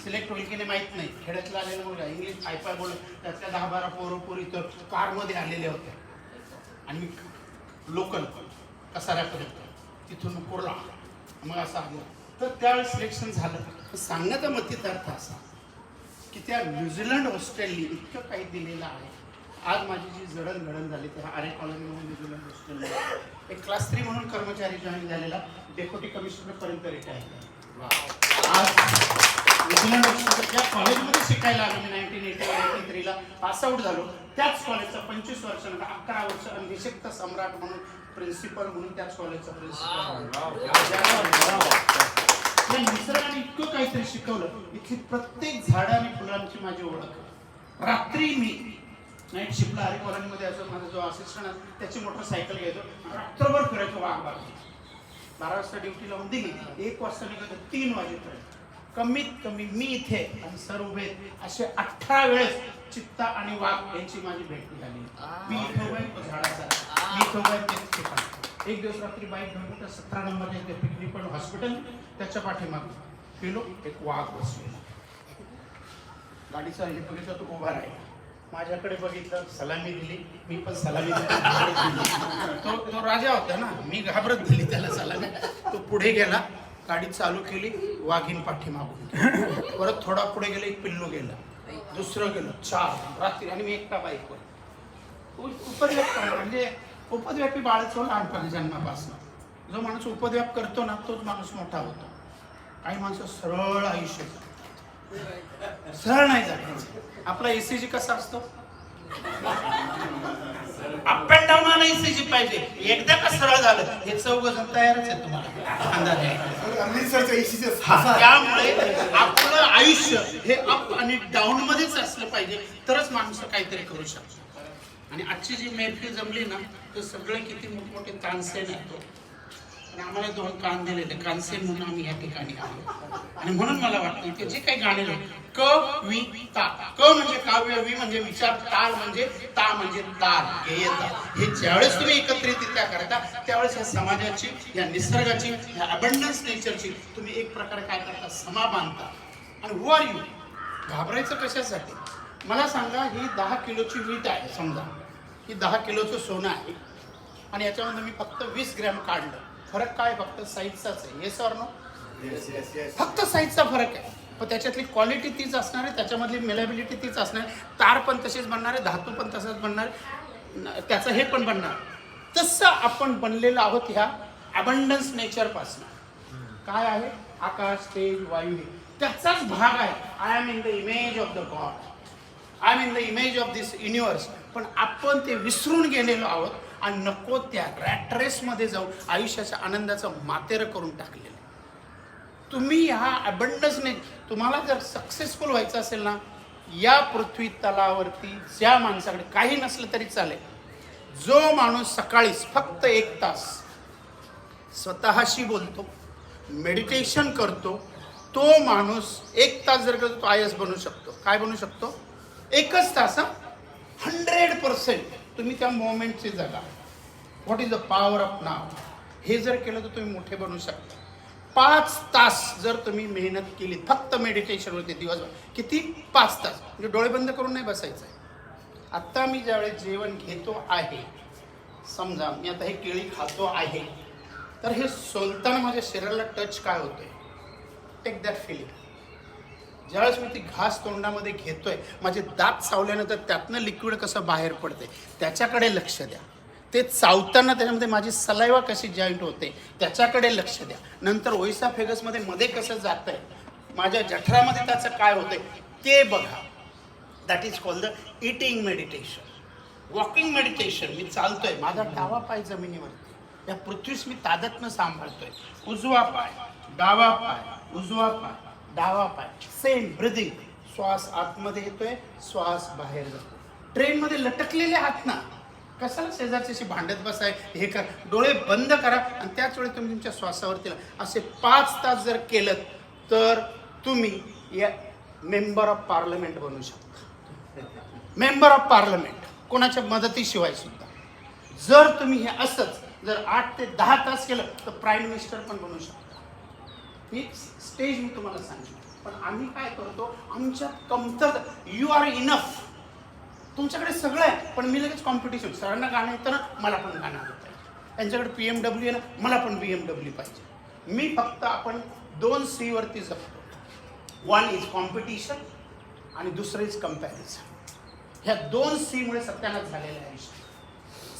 [SPEAKER 10] सिलेक्ट होईल की नाही माहीत नाही. खेड्यातला आलेला मुलगा इंग्लिश पाय बोलत, त्यातल्या 10-12 पोरी तर कारमध्ये आलेल्या होत्या आणि मी लोकल कसाऱ्यापर्यंत तिथून कुर्ला मग असं आलं. तर त्यावेळेस सिलेक्शन झालं. सांगण्याचा मतीत अर्थ असा की त्या न्यूझीलंड हॉस्टेलनी इतकं काही दिलेलं आहे. आज माझी जी जडणघडण झाली त्या आरे कॉलनी म्हणून न्यूझीलंड हॉस्टेलला एक क्लास 3 म्हणून कर्मचारी जॉईन झालेला डेप्युटी कमिशनरपर्यंत रिटायर. आज न्यूझीलंड हॉस्टेलच्या कॉलेजमध्ये शिकायला आलो मी. 1983ला पास आऊट झालो. त्याच कॉलेजचा 25 वर्षानंतर 11 वर्ष अभिषेक्त सम्राट म्हणून प्रिन्सिपल म्हणून त्याच कॉलेजचा प्रिन्सिपल. या निसर्गाने इतकं काहीतरी शिकवलं. इथली प्रत्येक झाडं आणि फुलांची माझी ओळख. रात्री मी नाईट शिफ्टला आरे कॉलनीमध्ये असं माझा जो असिस्टंट आहे त्याची मोटरसायकल घ्यायचो. रात्रभर फिरायचो वाघ 12 वाजता ड्युटी लावून दिली. 1 वाजता निघायचो 3 वाजेपर्यंत. कमीत कमी मी इथे आणि सर उभे असे 18 वेळेस चित्ता आणि वाघ यांची माझी भेट झाली. मी इथे उभा आहे झाडाचा, मी इथे उभा आहे तेच ठिकाण. एक दिवस रात्री बाईक घेऊन तर 17 नंबरला येते पिकनिक पण हॉस्पिटल त्याच्या पाठीमागे गेलो. एक वाघ बसलेला गाडीचा हे बघितलं तो उभा राहिला. माझ्याकडे बघितलं, सलामी दिली. मी पण सलामी दिली. तो राजा होता ना, मी घाबरत दिली त्याला सलामी. तो पुढे गेला, गाडी चालू केली, वाघीण पाठीमागून. परत थोडा पुढे गेला, एक पिल्लू गेला, दुसरं गेलं, 4 रात्री आणि मी एकटा बाईकवर. उपद्व्याप म्हणजे उपद्व्यापी बाळच हो लहानपणी जन्मापासून. जो माणूस उपद्व्याप करतो ना तोच माणूस मोठा होतो. काही माणसं सरळ आयुष्य सरळ नाही जगायचं. आपला ECG कसा असतो, अप अँड डाऊन आला ECG पाहिजे. एकदा का सरळ झालं हे 4 जण तयारच आहे तुम्हाला अंदाज आहे. त्यामुळे आपलं आयुष्य हे अप आणि डाऊन मध्येच असलं पाहिजे तरच माणसं काहीतरी करू शकतो. आणि आजची जी मैफिल जमली ना तर सगळे किती मोठमोठे तानसेन येतो आणि आम्हाला 2 कान दिलेले कानसेन म्हणून आम्ही या ठिकाणी आलो. आणि म्हणून मला वाटतं की जे काही गाणे कविता, क म्हणजे काव्य, वि म्हणजे विचार, ताल म्हणजे ता म्हणजे ताल गेयता. हे ज्यावेळेस तुम्ही एकत्रितरित्या करता त्यावेळेस या समाजाची, या निसर्गाची, या अबंडन्स नेचरची तुम्ही एक प्रकारे काय करता, समा बांधता. आणि हु आर यू, घाबरायचं कशासाठी. मला सांगा, ही 10 किलोची वीट आहे समजा, ही 10 किलोचं सोनं आहे आणि याच्यामध्ये मी फक्त 20 ग्रॅम काढलं. फरक काय, फक्त साईजचाच आहे. येस ऑर नो, फक्त साईजचा फरक आहे. पण त्याच्यातली क्वालिटी तीच असणार आहे, त्याच्यामधली मेलेबिलिटी तीच असणार आहे. तार पण तसेच बनणार आहे, धातू पण तसंच बनणार आहे, त्याचं हे पण बनणार. तसं आपण बनलेलं आहोत ह्या अबंडन्स नेचरपासून. काय आहे, आकाश, तेज, वायू, हे त्याचाच भाग आहे. I am in the image of the God, I am in the image of this universe. पण आपण ते विसरून गेलेलो आहोत आणि नको त्या रॅट रेसमध्ये जाऊन आयुष्याच्या आनंदाचं मातेरं करून टाकलेलं. तुम्ही ह्या अबंडन्सने, तुम्हाला जर सक्सेसफुल व्हायचं असेल ना, या पृथ्वी तलावरती ज्या माणसाकडे काही नसलं तरी चालेल, जो माणूस सकाळीच फक्त 1 तास स्वतःशी बोलतो, मेडिटेशन करतो, तो माणूस 1 तास जर करतो तो IAS बनू शकतो. काय बनू शकतो, 1च तास. 100% तुम्ही त्या मोमेंटची जगा. What is the power of now. हे जर केलं तर तुम्ही मोठे बनू शकता. 5 तास जर तुम्ही मेहनत केली फक्त मेडिटेशनवरती दिवसभर, किती, 5 तास, म्हणजे डोळे बंद करून नाही बसायचं आहे. आत्ता मी ज्यावेळेस जेवण घेतो आहे, समजा मी आता हे केळी खातो आहे, तर हे सोलताना माझ्या शरीराला टच काय होतोय, टेक दॅट फिलिंग. ज्यावेळेस मी ती घास तोंडामध्ये घेतोय, माझे दात चावल्यानंतर त्यातनं लिक्विड कसं बाहेर पडते त्याच्याकडे लक्ष द्या. ते चावताना त्याच्यामध्ये माझी सलाइवा कशी जॉईंट होते त्याच्याकडे लक्ष द्या. नंतर ओइसाफेगसमध्ये मध्ये कसं जात आहे, माझ्या जठरामध्ये त्याचं काय होतंय ते बघा. That is called the eating meditation, walking meditation. मी चालतोय, माझा डावा पाय जमिनीवरती, या पृथ्वीस मी तादात्म्य सांभाळतोय. उजवा पाय, डावा पाय, उजवा पाय, डावा पाय, सेम ब्रिदिंग. श्वास आतमध्ये येतोय, श्वास बाहेर जातो. ट्रेनमध्ये लटकलेले हात ना, कशाला शेजारच्याशी भांडत बसाय, हे कर, डोळे बंद करा आणि त्याच वेळी तुम्ही तुमच्या श्वासावरती असे 5 तास जर केलं तर तुम्ही या मेंबर ऑफ पार्लमेंट बनू शकता. मेंबर ऑफ पार्लमेंट कोणाच्या मदतीशिवाय सुद्धा. जर तुम्ही हे असंच जर 8 ते 10 तास केलं तर प्राईम मिनिस्टर पण बनू शकता. ही स्टेज मी तुम्हाला सांगितलं. पण आम्ही काय करतो, आमच्या कमतरता, यू आर इनफ, तुमच्याकडे सगळं आहे पण मी लगेच कॉम्पिटिशन, सरांना गाणं येतं ना मला पण गाणं आलं पाहिजे, त्यांच्याकडे BMW आहे ना मला पण BMW पाहिजे. मी फक्त आपण 2 C वरती जगतो. 1 इज कॉम्पिटिशन आणि दुसरं इज कम्पॅरिझन. ह्या 2 C मुळे सत्यानाश झालेलं आहे.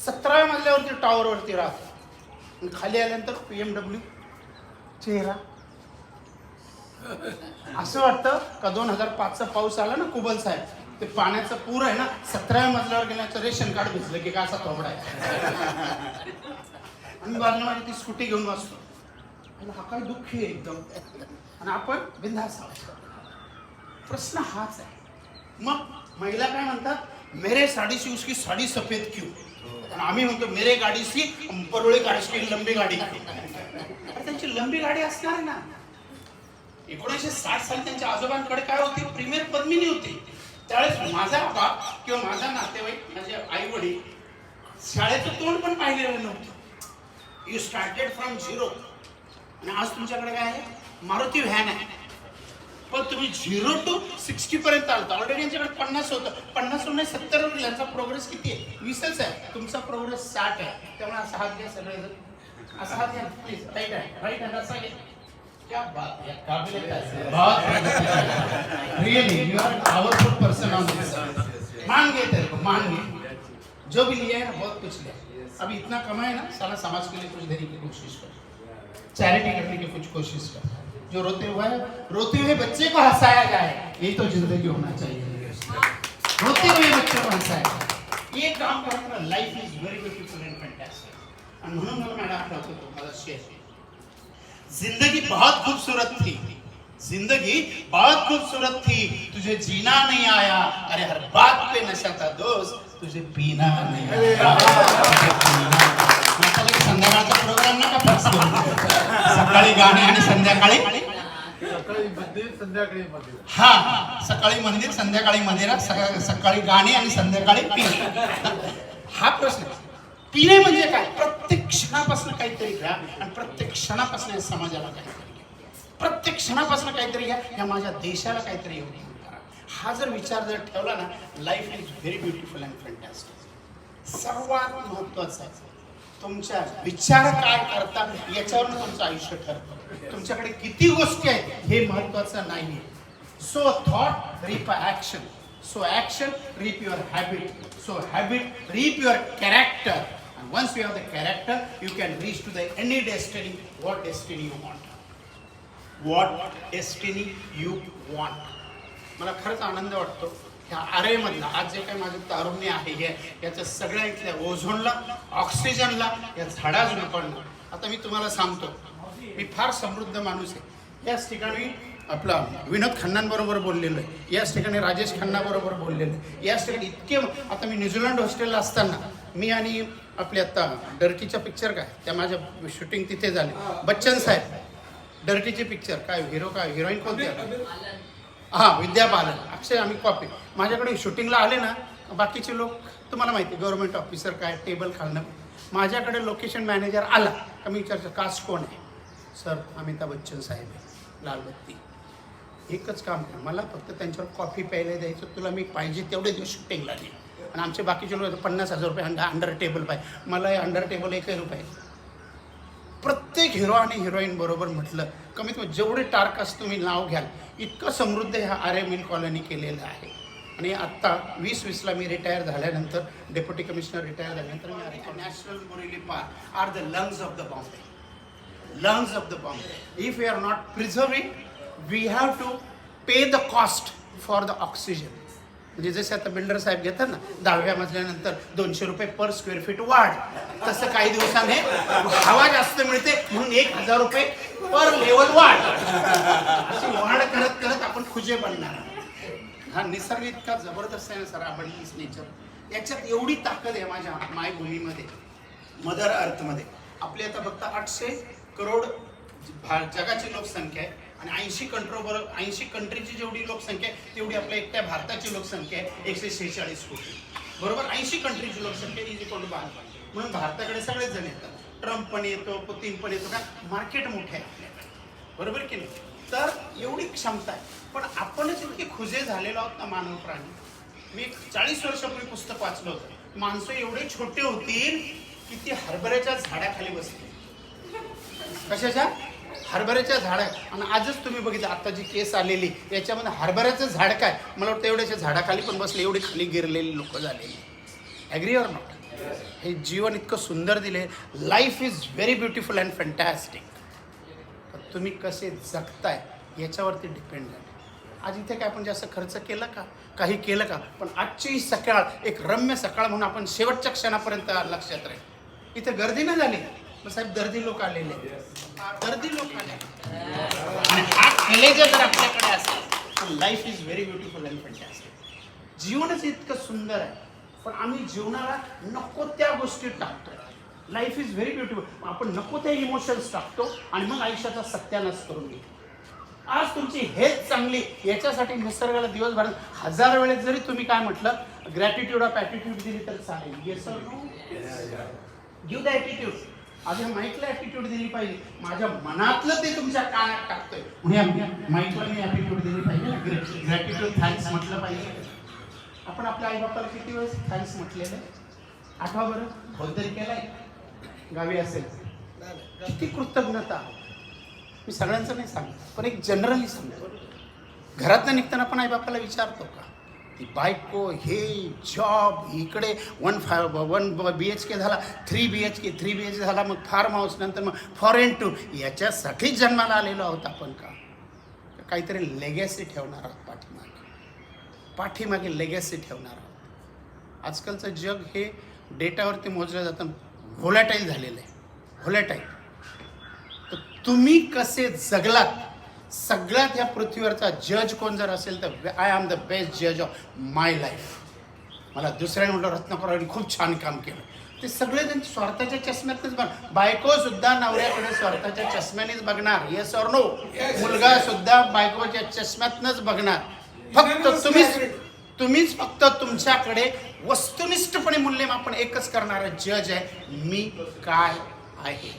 [SPEAKER 10] 17व्या मजल्यावरती टॉवरवरती राहतो, खाली आल्यानंतर BMW चेहरा. असं वाटतं का 2005चा पाऊस आला ना कुबल साहेब, ते पाण्याचं पूर आहे ना 17व्या मजल्यावर गेल्याचं रेशन कार्ड भिजलं की काय असा थोबडा आहे. आणि बाजूला माझी ती स्कूटी घेऊन बसतो, हा काय दुःखी आहे एकदम, आणि आपण बिनधास्त आवाज करतो. प्रश्न हाच आहे. मग महिला काय म्हणतात, मेरे साडी सी उसकी साडी सफेद क्यों, आणि आम्ही म्हणतो मेरे गाडी सी परोळे गाडी की लंबी गाडी. त्यांची लंबी गाडी असणार आहे ना. 1960 साली त्यांच्या आजोबांकडे काय होती, प्रीमियर पद्मिनी होती. त्यावेळेस माझा बाप किंवा माझा नातेवाईक, माझे आई वडील शाळेचं तोंड पण पाहिलेलं नव्हतं. You started from 0. आणि आज तुमच्याकडे काय आहे, मारुती व्हॅन आहे, पण तुम्ही 0 to 60 पर्यंत आलता. ऑलरेडी यांच्याकडे 50 होतं, 50 नाही 70 यांचा प्रोग्रेस किती आहे, 20च आहे. तुमचा प्रोग्रेस 60 आहे. त्यामुळे असा हात घ्या सगळेजण, असा हात घ्या प्लीज. राईट आहे, राईट हँड असा घ्या. क्या बात है, काबिल है, बहुत really you are powerful person on this. मान गए तेरे को, मान गए. जो भी लिया है ना बहुत कुछ लिया. अभी इतना कमाए ना, साला समाज के लिए कुछ देने की कोशिश कर, चैरिटी करने की कुछ कोशिश कर. जो रोते हुए बच्चे को हंसाया जाए, यही तो जिंदगी होना चाहिए. रोते हुए बच्चे को हंसाया, ये काम करना. Life is very beautiful end fantastic. आणि म्हणून मला मॅडम आठवतो तुम्हाला शेअर, जिंदगी बहुत खूबसूरत थी, जिंदगी बहुत खूबसूरत थी, तुझे जीना नहीं आया, अरे हर बात पे नशा था दोस्त, तुझे पीना नहीं आया. संध्याकाळचा प्रोग्राम नका फिक्स करू, सकाळी गाणे आणि संध्याकाळी हा, सकाळी मंदिर संध्याकाळी मंदिरात, सकाळी गाणे आणि संध्याकाळी पिणे. हा प्रश्न. पिणे म्हणजे काय, प्रत्येक क्षणापासून काहीतरी घ्या आणि प्रत्येक क्षणापासून या समाजाला काहीतरी घ्या, प्रत्येक क्षणापासून काहीतरी घ्या, या माझ्या देशाला काहीतरी योगदान करा. हा जर विचार जर ठेवला ना, life is very beautiful and fantastic. सर्वात महत्वाचं आहे तुमच्या विचार काय करता याच्यावरून तुमचं आयुष्य ठरतं. तुमच्याकडे किती गोष्टी आहेत हे महत्वाचं नाही. So thought reap action, so action reap your habit, so habit reap your character. Once you have the character, you can reach to the any destiny. What destiny you want? What destiny you want? मला खरंच आनंद वाटतो ह्या आरेमधला आज जे काही माझं तारुण्य आहे हे याच्या सगळ्या इथल्या ओझोनला, ऑक्सिजनला, या झाडाझुडपांना. आता मी तुम्हाला सांगतो, मी फार समृद्ध माणूस आहे. याच ठिकाणी आपला विनोद खन्नांबरोबर बोललेलो आहे, याच ठिकाणी राजेश खन्नाबरोबर बोललेलो आहे, याच ठिकाणी इतके. आता मी न्यूझीलंड हॉस्टेलला असताना मी आणि आपले आता डर्टीचा पिक्चर काय त्या माझ्या शूटिंग तिथे झाले. बच्चन साहेब डर्टीचे पिक्चर काय हिरो काय हिरोईन कोणती, हां विद्या बालन, अक्षय आम्ही कॉपी. माझ्याकडे शूटिंगला आले ना, बाकीचे लोक तुम्हाला माहिती गव्हर्नमेंट ऑफिसर काय टेबल खालणं. माझ्याकडे लोकेशन मॅनेजर आला का मी विचारतो कास्ट कोण आहे, सर अमिताभ बच्चन साहेब आहे, लालबत्ती. एकच काम कर, मला फक्त त्यांच्यावर कॉफी प्यायला द्यायचं, तुला मी पाहिजे तेवढे दिवस शूटिंगला दे. आणि आमचे बाकीचे लोक 50,000 रुपये अंडर टेबल पाहिजे, मला हे अंडर टेबल 1 रुपये. प्रत्येक हिरो आणि हिरोईन बरोबर म्हटलं कमीत कमी जेवढे टार्कास तुम्ही नाव घ्याल इतकं समृद्ध ह्या आर्य मिल कॉलनी केलेलं आहे. आणि आत्ता 2020ला मी रिटायर झाल्यानंतर, डेप्युटी कमिशनर रिटायर झाल्यानंतर मी national Borivali park are the lungs of the Bombay, lungs of the Bombay. If we are not preserving, we have to pay the cost for the oxygen. म्हणजे जसे आता बिल्डर साहेब घेतात ना 10व्या मजल्यानंतर 200 रुपये पर स्क्वेअर फीट वाढ, तसं काही दिवसाने हवा जास्त मिळते म्हणून 1,000 रुपये पर लेवल वाढ. अशी वाढ करत करत आपण खुजे बनणार. हा निसर्ग इतका जबरदस्त आहे ना सर, अबंडन्स नेचर. याच्यात एवढी ताकद आहे माझ्या मायभूमीमध्ये, मदर अर्थमध्ये. आपली आता फक्त 800 करोड जगाची लोकसंख्या आहे आणि 80 कंट्रीची जेवढी लोकसंख्या आहे तेवढी आपल्या एकट्या भारताची लोकसंख्या आहे 146 कोटी. बरोबर, 80 कंट्रीची लोकसंख्या इज इक्वल टू भारत. म्हणून भारताकडे सगळेच जण येतात. ट्रम्प पण येतो, पुतीन पण येतो, का मार्केट मोठे आहे आपल्याकडे, बरोबर की नाही. तर एवढी क्षमता आहे. पण आपणच इतके खुजे झालेलो आहोत ना मानव प्राणी. मी 40 वर्षापूर्वी पुस्तक वाचलं होतं. माणसं एवढे छोटे होतील की ती हरभऱ्याच्या झाडाखाली बसतील. कशाच्या? हरभऱ्याच्या झाडा. आणि आजच तुम्ही बघितलं आता जी केस आलेली याच्यामध्ये हरभऱ्याचं झाड काय, मला वाटतं एवढ्याच्या झाडाखाली पण बसले, एवढी खाली गिरलेली लोक झालेली. Agree or not? हे जीवन इतकं सुंदर दिले. Life is very beautiful and fantastic. पण तुम्ही कसे जगताय याच्यावरती डिपेंड आहे. आज इथे काय आपण जास्त खर्च केला का, काही केलं का? पण आजची सकाळ एक रम्य सकाळ म्हणून आपण शेवटच्या क्षणापर्यंत लक्षात राहील. इथे गर्दी नाही झाली, पण साहेब दर्दी लोक आलेले, दर्दी लोक आले. आणि हा कलेजा जर आपल्याकडे असेल तर life is very beautiful and fantastic. जीवनच इतकं सुंदर आहे, पण आम्ही जीवनाला नको त्या गोष्टी टाकतो. लाईफ इज व्हेरी ब्युटिफुल, आपण नको त्या इमोशन्स टाकतो आणि मग आयुष्याचा सत्यानाश करून घेतो. आज तुमची हेल्थ चांगली याच्यासाठी निसर्गाला दिवसभर 1000 वेळेस जरी तुम्ही काय म्हटलं ग्रॅटिट्यूड ऑफ ॲटिट्यूड दिली तर चालेल. Yes or no? Give the attitude. आज या माईकला ॲटिट्यूड दिली पाहिजे. माझ्या मनातलं ते तुमच्या कानात टाकतोय म्हणून माईकला मी ॲटिट्यूड दिली पाहिजे ना. ग्रॅटिट्यूड थँक्स म्हटलं पाहिजे. आपण आपल्या आईबापाला किती वेळेस थँक्स म्हटलेलं आहे? आठवा बरं. फोन तरी केलाय गावी असेल. किती कृतज्ञता. मी सगळ्यांचं नाही सांगतो, पण एक जनरली सांगतो. घरातनं निघताना पण आईबापाला विचारतो का ती बायको हे जॉब इकडे 1 BHK झाला 3 BHK झाला, मग फार्म हाऊस, नंतर मग फॉरेन टूर, याच्यासाठीच जन्माला आलेलो आहोत आपण का? काहीतरी लेगॅसी ठेवणार आहोत पाठीमागे लेगॅसी ठेवणार आहोत. आजकालचं जग हे डेटावरती मोजलं जातं. व्होलॅटाईल झालेलं आहे, व्होलॅटाईल. तर तुम्ही कसे जगलात, सगळ्यात ह्या पृथ्वीवरचा जज कोण जर असेल तर आय एम द बेस्ट जज ऑफ माय लाईफ. मला दुसऱ्याने म्हटलं रत्नाकररावांनी खूप छान काम केलं. ते सगळेजण स्वार्थाच्या चष्म्यातच बघणार. बायको सुद्धा नवऱ्याकडे स्वार्थाच्या चष्म्यानेच बघणार. Yes or no? मुलगा सुद्धा बायकोच्या चष्म्यातनच बघणार. फक्त तुम्हीच फक्त तुमच्याकडे वस्तुनिष्ठपणे मूल्यमापन एकच करणारा जज आहे, मी काय आहे.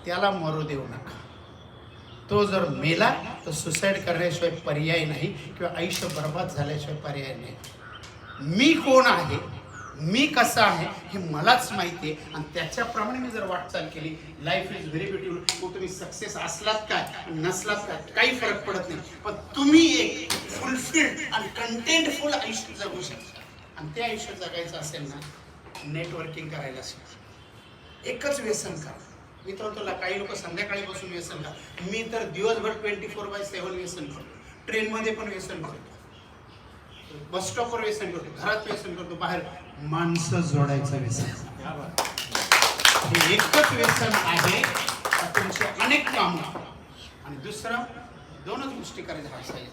[SPEAKER 10] त्याला मरू देऊ नका. तो जर मेला तर सुसाईड करण्याशिवाय पर्याय नाही, किंवा आयुष्य बर्बाद झाल्याशिवाय पर्याय नाही. मी कोण आहे, मी कसा आहे हे मलाच माहिती आहे, आणि त्याच्याप्रमाणे मी जर वाटचाल केली, लाईफ इज व्हेरी ब्युटिफुल. मग तुम्ही सक्सेस असलात काय नसलात काय काही फरक पडत नाही, पण तुम्ही एक फुलफिल्ड आणि कंटेंटफुल आयुष्य जगू शकता. आणि ते आयुष्य जगायचं असेल ना, नेटवर्किंग करायला शिका. एकच व्यसन करा. मी तर तुला काही लोक संध्याकाळी बसून व्यसन करा. मी तर दिवसभर 24/7 व्यसन करतो. ट्रेनमध्ये पण व्यसन करतो, बस स्टॉपवर व्यसन करतो, घरात व्यसन करतो, बाहेर माणसं जोडायचं व्यसन. हे एकच व्यसन आहे, तुमचे अनेक कामं. आणि दुसरं 2च गोष्टी करायच्या हसायला.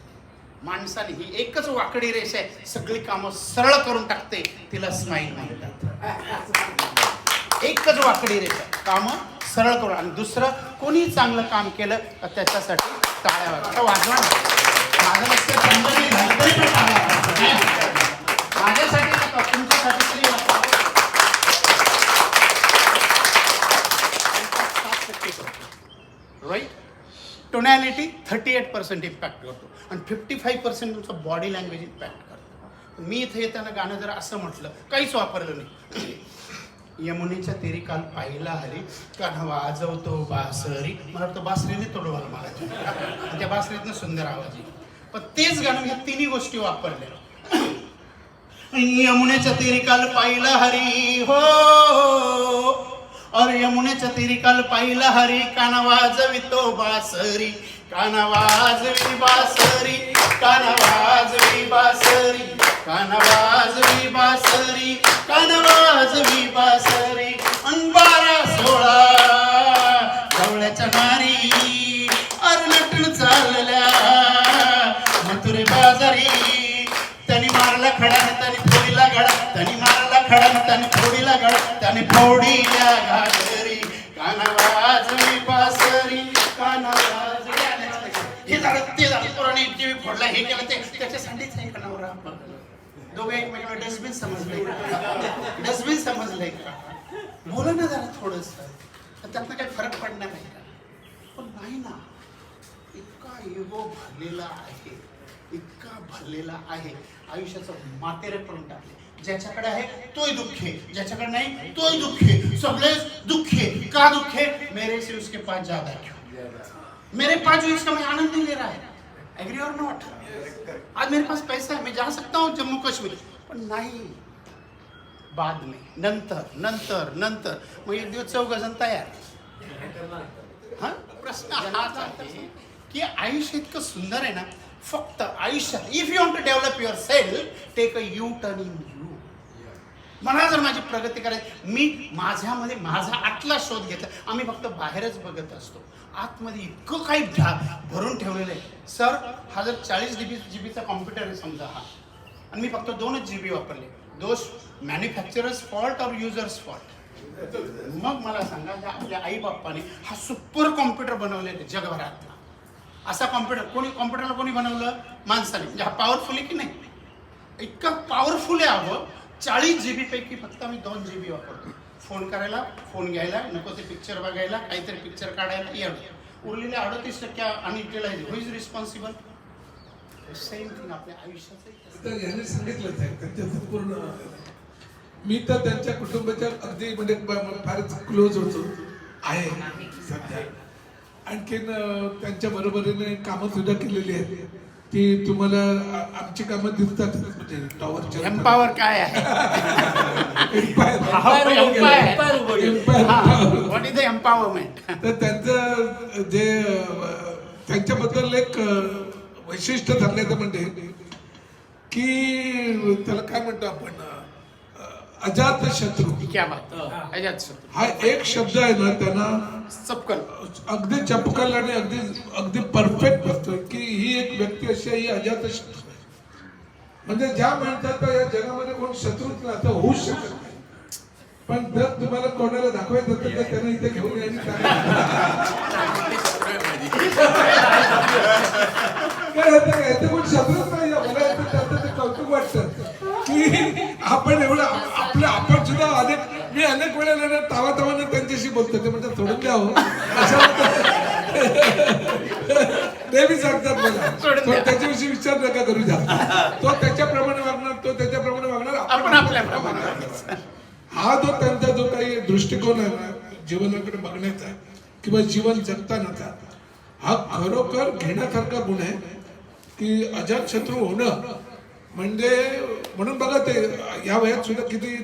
[SPEAKER 10] माणसाने ही एकच वाकडी रेषा आहे, सगळी कामं सरळ करून टाकते, तिला स्माईल म्हणतात. एकच वाकडी रेषा, कामं सरळ करून. आणि दुसरं, कोणी चांगलं काम केलं तर त्याच्यासाठी टाळ्या वाजवा. माझं लक्ष माझ्यासाठी नका, तुमच्यासाठी तरी राईट. टोनॅलिटी 38% इम्पॅक्ट करतो आणि 55% तुमचं बॉडी लँग्वेज इम्पॅक्ट करतो. मी इथे येताना गाणं जर असं म्हटलं, काहीच वापरलं नाही. यमुनेच्या तेरी काल पाहिला हरी, कान्हा वाजवतो बासरी. मला वाटतं बासरीने तोडवाल मला, त्या बासरीतनं सुंदर आवाज येईल. पण तेच गाणं ह्या 3 गोष्टी वापरल्या. यमुनेच्या तेरी काल पाहिला हरी हो, और यमुनेच्या तेरी काल पाहिला हरी, कान्हा वाजवितो बासरी, कान्हा वाजवी बासरी, कान्हा वाजवी बासरी, कान्हा वाजवी बासरी, कान्हा वाजवी बासरी. 12-16 गवळ्याच्या नारी अर नटून चालल्या मथुरे बाजारी. त्यांनी मारला खडा, त्यांनी फोडीला गडा, त्यांनी खडंतन फोडीला त्याने फोडील्या घागरी काना वाजवी बासरी काना वाजवी हे झालं ते झालं पुराणे टीव्ही फोडला हे केलं ते त्याच्यासाठीच आहे का नवरा दोघे एकमेकांना डस्टबिन समजलंय का डस्टबिन समजलंय का बोला ना जरा थोडस त्यातनं काही फरक पडणार नाही का पण नाही ना इतका इगो भरलेला आहे इतका भरलेला आहे आयुष्याचं मातेरे करून टाकले ज्याच्याकडे आहे तोही दुःखे ज्याच्याकडे नाही तोही दुःखे सगळेच दुःखे का दुःखे मेरे से उसके पास ज्यादा क्यों मेरे पास जो इसका मैं आनंद नहीं ले रहा है एग्री और नॉट आज मेरे पास पैसा है मैं जा सकता हूँ जम्मू कश्मीर पण नाही बाद में नंतर नंतर नंतर मग एक दिवस 4 जण तयार हा प्रश्न हाच आहे की आयुष्य इतकं सुंदर आहे ना फक्त आयुष्यात if you want to develop yourself take a U turn in you मला जर माझी प्रगती करायची मी माझ्यामध्ये माझा आतला शोध घेतला आम्ही फक्त बाहेरच बघत असतो आतमध्ये इतकं काही भरून ठेवलेलं आहे सर हा जर 40 जीबीचा कॉम्प्युटर आहे समजा हा आणि मी फक्त 2च GB वापरले दोष मॅन्युफॅक्चरर्स फॉल्ट और युजर्स फॉल्ट मग मला सांगा या आपल्या आई बाप्पाने हा सुपर कॉम्प्युटर बनवलेला जगभरातला असा कॉम्प्युटरला कोणी बनवलं माणसाने म्हणजे हा पॉवरफुल आहे की नाही इतका पॉवरफुल आहे हवं 40 GB पैकी फक्त आम्ही 2 GB वापरतो फोन करायला फोन घ्यायला नको ते पिक्चर बघायला काहीतरी पिक्चर काढायला एवढं उरलेले 38% अनयुटिलाइज हु इज रिस्पॉन्सिबल सेम थिंग आपल्या आयुष्याचं
[SPEAKER 4] तर यांनी सांगितलंच आहे त्यांच्या संपूर्ण मी तर त्यांच्या कुटुंबाच्या अगदी म्हणजे फारच क्लोज होतो आहे सध्या आणखीन त्यांच्या बरोबरीने कामं सुद्धा केलेली आहेत ती तुम्हाला आमची कामं दिसतात म्हणजे टॉवरच्या
[SPEAKER 10] एम्पावर काय आहे व्हॉट इज द एम्पावरमेंट
[SPEAKER 4] तर त्यांचं जे त्यांच्याबद्दल एक वैशिष्ट्य ठरल्याचं म्हणजे की त्याला काय म्हणतो आपण अजात शत्रू
[SPEAKER 10] क्या बात अजात शत्रू
[SPEAKER 4] हा एक शब्द आहे ना त्यांना
[SPEAKER 10] चपकन
[SPEAKER 4] अगदी चपकल आणि अगदी अगदी परफेक्ट बसतो की ही एक व्यक्ती अशी आहे ही अजात शत्रू म्हणजे ज्या माणसाचा या जगामध्ये कोण शत्रूच ना असं होऊच शकत नाही पण जर तुम्हाला कोणाला दाखवायचं असेल तर त्यांना इथे घेऊन यायची काय कोण शत्रूच नाही मला त्याचं ते कौतुक वाटतं की आपण एवढं आपण सुद्धा मी अनेक वेळेला तावातावाने त्यांच्याशी बोलतो ते म्हणजे सोडून द्यावं नेहमी सांगतात मला त्याच्याविषयी विचार नका करू द्या तो त्याच्याप्रमाणे वागणार आपण आपल्याप्रमाणे हा जो त्यांचा जो काही दृष्टिकोन आहे ना जीवनाकडे बघण्याचा किंवा जीवन जगतानाचा हा खरोखर घेण्यासारखा गुण आहे की अजात शत्रू होणं म्हणजे म्हणून बघा ते या वयात सुद्धा किती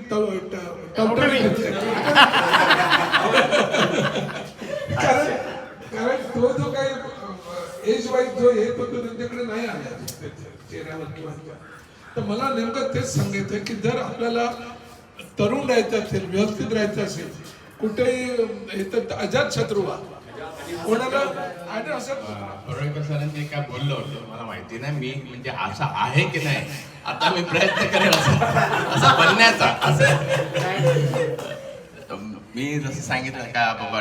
[SPEAKER 4] कारण तो जो काही एज वाईज जो येतो तो त्यांच्याकडे नाही आला चेहऱ्यावर किंवा तर मला नेमकं तेच सांगायचं की जर आपल्याला तरुण राहायचं असेल व्यवस्थित राहायचं असेल कुठेही अजात शत्रू व्हा कोणाला आणि असं
[SPEAKER 11] पडळकर सरांनी काय बोललो होतो मला माहिती नाही मी म्हणजे असं आहे की नाही आता मी प्रयत्न करेल असं बनण्याचा मी जसं सांगितलं का बाबा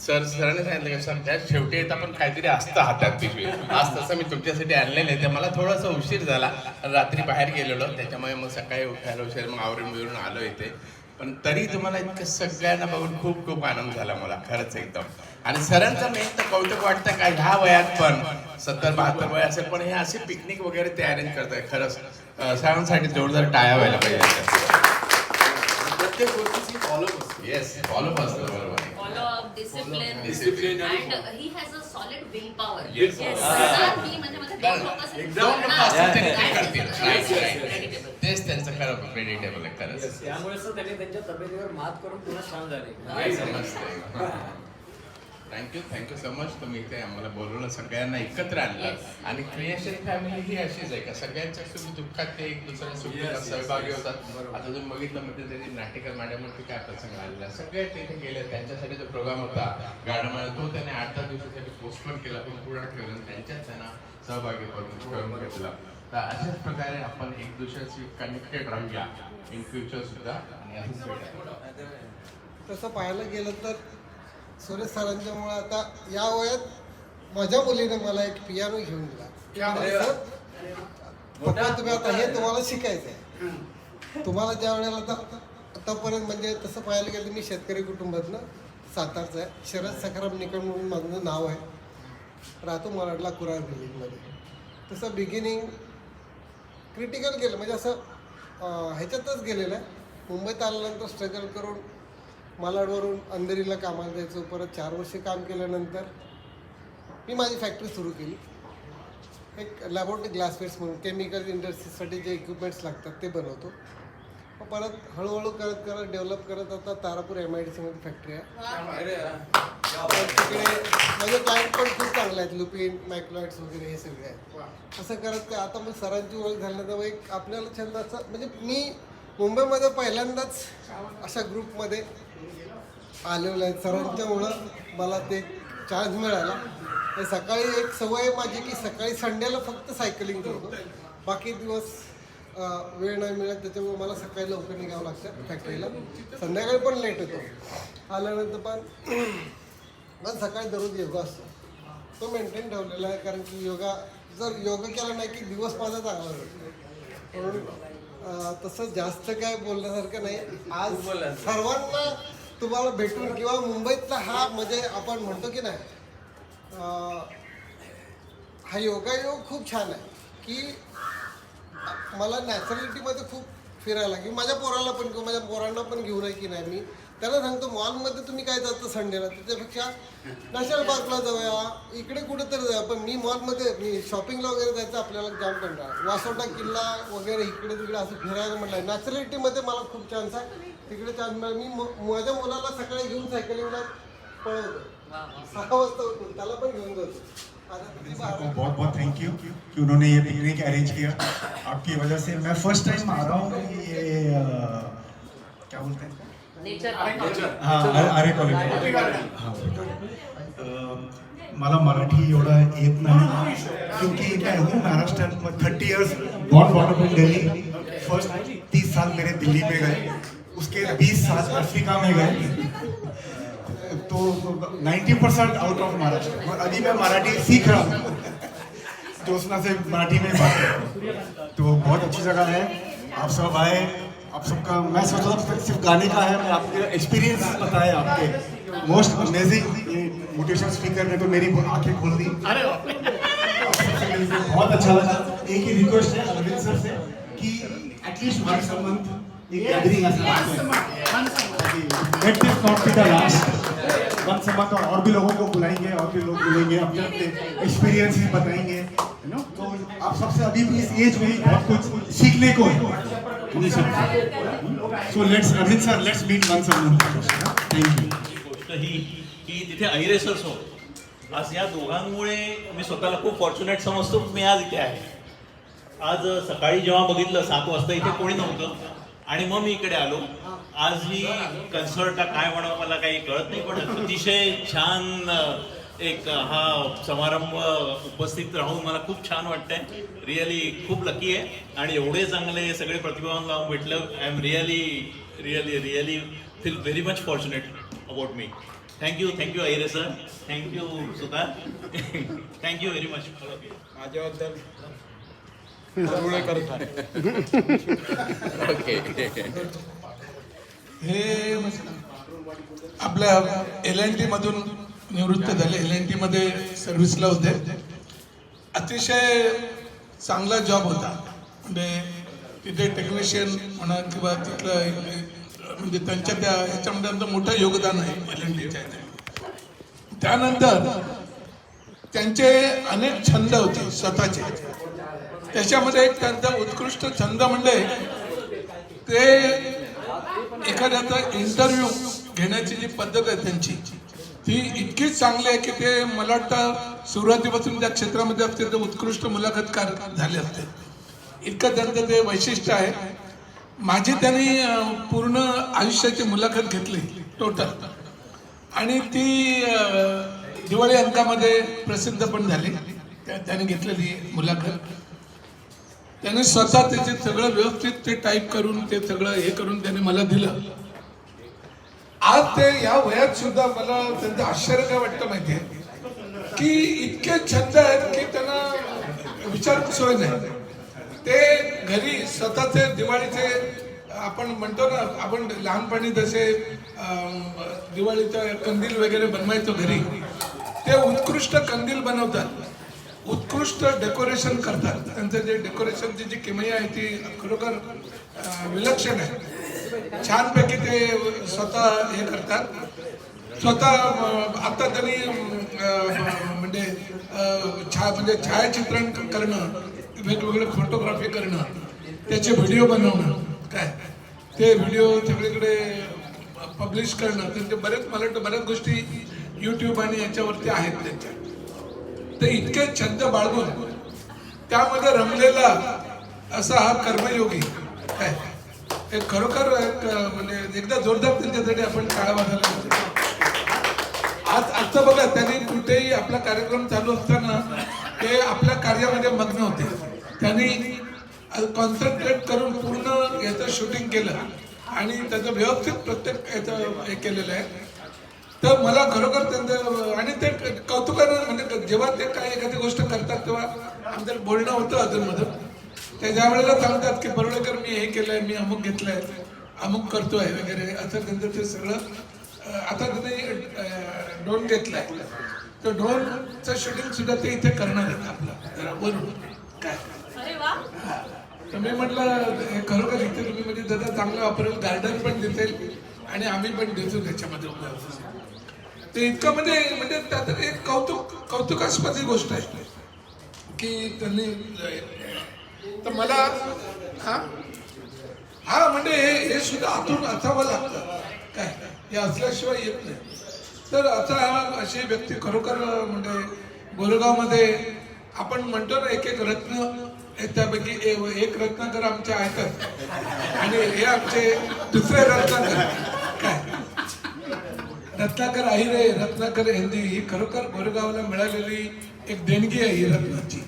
[SPEAKER 11] सरांनी सांगितलं का सर त्या शेवटी येत आपण काहीतरी असतं हातात पिशवी आज तसं मी तुमच्यासाठी आणलेलं आहे ते मला थोडासा उशीर झाला रात्री बाहेर गेलेलो त्याच्यामुळे मग सकाळी उठायला उशीर मग आवरून बिरून आलो इथे पण तरी तुम्हाला इतकं सगळ्यांना बघून खूप खूप आनंद झाला मला खरंच एकदम आणि सरांचं मेन तर कौतुक वाटतं का ह्या वयात पण 70-72 वय असेल पण हे असे पिकनिक वगैरे ते अरेंज करताय खरंच सरांसाठी जोरदार टाळ्या व्हायला पाहिजे
[SPEAKER 7] प्रत्येक गोष्टीची फॉलोअप असते
[SPEAKER 11] येस फॉलोअप असतं बरोबर
[SPEAKER 6] discipline and he has a solid willpower.
[SPEAKER 11] Yes.
[SPEAKER 6] He म्हणजे
[SPEAKER 11] तेच त्यांचं खरं क्रेडिटेबल आहे खरंच
[SPEAKER 3] त्यामुळे त्यांनी त्यांच्या तब्येतीवर मात करून पुन्हा छान झाले
[SPEAKER 11] समजतंय थँक्यू सो मच तुम्ही इथे आम्हाला बोलवलं सगळ्यांना एकत्र आणलं आणि क्रिएशन फॅमिली ही अशीच आहे का सगळ्यांच्या सुखी दुःखात ते एक दुसऱ्या सुखीला सहभागी होतात आता तुम्ही बघितलं म्हणजे त्याची नाटिका मॅडमवरती काय प्रसंग आलेला सगळे तिथे गेले त्यांच्यासाठी जो प्रोग्राम होता गार्डनमध्ये तो त्याने 8-10 दिवसासाठी पोस्टपोन केला पण पुढे ठेवलं त्यांच्याच त्यांना सहभागी करून घेतला तर अशाच प्रकारे आपण एक दुसऱ्याशी कनेक्टेड राहूया इन फ्युचर सुद्धा आणि असंच भेटूया.
[SPEAKER 12] तसं पाहायला गेलं तर सुरेश सरांच्यामुळे आता या वयात माझ्या मुलीने मला एक पियानो घेऊन दिला. सर, पप्पा तुम्ही आता हे तुम्हाला शिकायचं आहे. तुम्हाला ज्या वेळेला आतापर्यंत म्हणजे तसं पाहायला गेलं तर मी शेतकरी कुटुंबातनं सातारचं आहे. शरद सखाराम निकम म्हणून माझं नाव आहे. राहतो मराठला कुरार बिल्डिंगमध्ये. तसं बिगिनिंग क्रिटिकल गेलं म्हणजे असं ह्याच्यातच गेलेलं आहे. मुंबईत आल्यानंतर स्ट्रगल करून मालाडवरून अंधेरीला कामाला जायचो. परत 4 वर्ष काम केल्यानंतर मी माझी फॅक्टरी सुरू केली. एक लॅबोरेटरी ग्लासवेअर्स म्हणून केमिकल इंडस्ट्रीसाठी जे इक्विपमेंट्स लागतात ते बनवतो. मग परत हळूहळू करत करत डेव्हलप करत आता तारापूर MIDCमध्ये फॅक्टरी आहे. तिकडे माझे क्लायंट पण खूप चांगले आहेत. लुपिन, मॅक्लॉइड्स वगैरे हे सगळे आहेत. असं करत काय आता मग सरांची ओळख झाल्यानंतर एक आपल्याला छंद असं म्हणजे मी मुंबईमध्ये पहिल्यांदाच अशा ग्रुपमध्ये आलेलो आहे. सरांच्यामुळं मला ते चान्स मिळाला. सकाळी एक सवय माझी की सकाळी संडेला फक्त सायकलिंग करतो. बाकी दिवस वेळ नाही मिळत. त्याच्यामुळे मला सकाळी लवकर निघावं लागतं फॅक्टरीला. संध्याकाळी पण लेट होतो. आल्यानंतर पण सकाळी दररोज योगा असतो. तो मेंटेन ठेवलेला आहे. कारण की जर योगा केला नाही की दिवस माझा चांगला जातो. म्हणून तसं जास्त काय बोलण्यासारखं नाही. आज सर्वांना तुम्हाला भेटून किंवा मुंबईतला हा म्हणजे आपण म्हणतो की नाही हा योगायोग खूप छान आहे की मला नॅचरलिटीमध्ये खूप फिरायला की माझ्या पोराला पण किंवा माझ्या पोरांना पण घेऊन आहे की नाही मी त्यांना सांगतो मॉलमध्ये तुम्ही काय जातं संडेला त्याच्यापेक्षा नॅशनल पार्कला जाऊया इकडे कुठेतरी जाऊया. पण मी मॉलमध्ये मी शॉपिंगला वगैरे जायचं आपल्याला जाम कंटाळा. वासोटा किल्ला वगैरे इकडे तिकडे असं फिरायला म्हटलं नॅचरलिटीमध्ये मला खूप चान्स आहे. तिकडे चान्स मिळाला. मी माझ्या मुलाला सकाळी घेऊन सायकलिंगला पळवतो. 6 वाजता उठून त्याला पण घेऊन जातो.
[SPEAKER 13] बहुत बहुत थैंक यू कि उन्होंने ये पिकनिक अरेंज किया. आपकी वजह से मैं फर्स्ट टाइम आ रहा हूँ ये क्या बोलते हैं हाँ आरे कॉलेज. मला मराठी एवढा येत नाही क्योंकि मैं हूँ महाराष्ट्र में 30 years born born up in Delhi. First 30 साल मेरे दिल्ली में गए. उसके 20 साल अफ्रीका में गए. तो 90% आउट ऑफ महाराष्ट्र. और अभी मैं मराठी सीख रहा हूँ. ज्योत्सना से मराठी में बात करता. तो बहुत अच्छी जगह है. आप सब आए. आप सबका मैं सोच रहा था सिर्फ गाने का है. मैं आपके एक्सपीरियंस बताए आपके मोस्ट अमेजिंग. मोटिवेशनल स्पीकर ने तो मेरी आंखें खोल दी. बहुत अच्छा लगा. एक ही रिक्वेस्ट है अरविंद सर से कि एटलीस्ट वंस अ मंथ एक gathering let this not be the last. Once a month और भी लोगों को बुलाएंगे और भी लोग बुलाएंगे अपने अपने एक्सपीरियंसेस बताएंगे यू नो. तो आप सबसे अभी भी इस एज में बहुत कुछ सीखने को है. So let's Arvind sir let's meet once a month. Thank you.
[SPEAKER 9] गोष्ट ही की तिथे अहिरे सर सो आज या दोघांमुळे मी स्वतःला खूप फॉर्च्युनेट समजतो. मी आज इथे आहे. आज सकाळी जेव्हा बघितलं 7 वाजता इथे कोणी नव्हतं आणि मग मी इकडे आलो. आज ही कन्सर्ट काय म्हणावं मला काही कळत नाही पण अतिशय छान एक हा समारंभ उपस्थित राहून मला खूप छान वाटतंय. रिअली खूप लकी आहे आणि एवढे चांगले सगळे प्रतिभावान लावून भेटलं. I am really really really feel very much fortunate about me. Thank you Ahire sir. Thank you Sudha. Thank you very much.
[SPEAKER 4] माझ्याबद्दल हे आपल्या LNT मधून निवृत्त झाले. LNT मध्ये सर्व्हिसला होते. अतिशय चांगला जॉब होता. म्हणजे तिथे टेक्निशियन म्हणा किंवा तिथलं म्हणजे त्यांच्या त्या ह्याच्यामध्ये आमचं मोठं योगदान आहे LNTच्या. त्यानंतर त्यांचे अनेक छंद होते स्वतःचे. त्याच्यामध्ये एक त्यांचा उत्कृष्ट छंद म्हणजे ते एखाद्याचा इंटरव्ह्यू घेण्याची जी पद्धत आहे त्यांची ती इतकीच चांगली आहे की ते मला वाटतं सुरुवातीपासून त्या क्षेत्रामध्ये असते ते उत्कृष्ट मुलाखतकार झाले असते. इतकं त्यांचं ते वैशिष्ट्य आहे. माझी त्यांनी पूर्ण आयुष्याची मुलाखत घेतली टोटल आणि ती दिवाळी अंकामध्ये प्रसिद्ध पण झाली. त्यांनी घेतलेली मुलाखत. त्याने स्वतः त्याचे सगळं व्यवस्थित ते टाईप करून ते सगळं हे करून त्याने मला दिलं. आज ते या वयात सुद्धा मला त्यांचं आश्चर्य काय वाटतं माहितीये की इतके छंद आहेत की त्यांना विचार सोय नाही. ते घरी स्वतःचे दिवाळीचे आपण म्हणतो ना, आपण लहानपणी जसे दिवाळीचा कंदील वगैरे बनवायचो घरी, ते उत्कृष्ट कंदील बनवतात, उत्कृष्ट डेकोरेशन करतात. त्यांचं जे डेकोरेशनची जी किमया आहे ती खरोखर विलक्षण आहे. छानपैकी ते स्वतः हे करतात. स्वतः आता त्यांनी म्हणजे छायाचित्रण करणं, वेगवेगळे फोटोग्राफी करणं, त्याचे व्हिडिओ बनवणं, काय ते व्हिडिओ सगळीकडे पब्लिश करणं, त्यांचे बरेच मला वाटतं बऱ्याच गोष्टी यूट्यूब आणि याच्यावरती आहेत त्यांच्या. ते इतके छंद बाळगून त्यामध्ये रमलेला असा हा कर्मयोगी काय, हे खरोखर म्हणजे एकदा जोरदार त्यांच्यासाठी आपण टाळ्या वाजवायला पाहिजे. आज आजचं बघा, त्यांनी कुठेही आपला कार्यक्रम चालू असताना ते आपल्या कार्यामध्ये मग्न होते. त्यांनी कॉन्सन्ट्रेट करून पूर्ण याचं शूटिंग केलं आणि त्याचं व्यवस्थित प्रत्येक याचं हे केलेलं आहे. तर मला खरोखर त्यांचं आणि ते कौतुकानं म्हणजे जेव्हा ते काय एखादी गोष्ट करतात तेव्हा आमचं बोलणं होतं अधूनमधून. ते ज्या वेळेला सांगतात की बरोडेकर मी हे केलंय, मी अमुक घेतलंय, अमुक करतोय वगैरे असं त्यांचं ते सगळं. आता त्यांनी ड्रोन घेतलाय, तर ड्रोनचं शूटिंग सुद्धा ते इथे करणार आहेत आपलं वरून काय. तर मी म्हटलं हे खरोखर इथे तुम्ही म्हणजे दादा चांगलं वापरेल, गार्डन पण दिसेल आणि आम्ही पण देतो त्याच्यामध्ये. ते इतकं म्हणजे त्यात एक कौतुकास्पद गोष्ट आहे की त्यांनी. तर मला हा म्हणजे हे सुद्धा आतून असावं लागतं काय, हे असल्याशिवाय येत नाही. तर अशी व्यक्ती खरोखर म्हणजे गोरेगावमध्ये आपण म्हणतो ना, एक एक रत्न, त्यापैकी एक रत्नाकर आमचे आहेत आणि हे आमचे दुसरे रत्नाकर काय, रत्नाकर आहिरे, रत्नाकर हिंदी, ही खरोखर गोरेगावला मिळालेली एक देणगी आहे. ही रत्नाची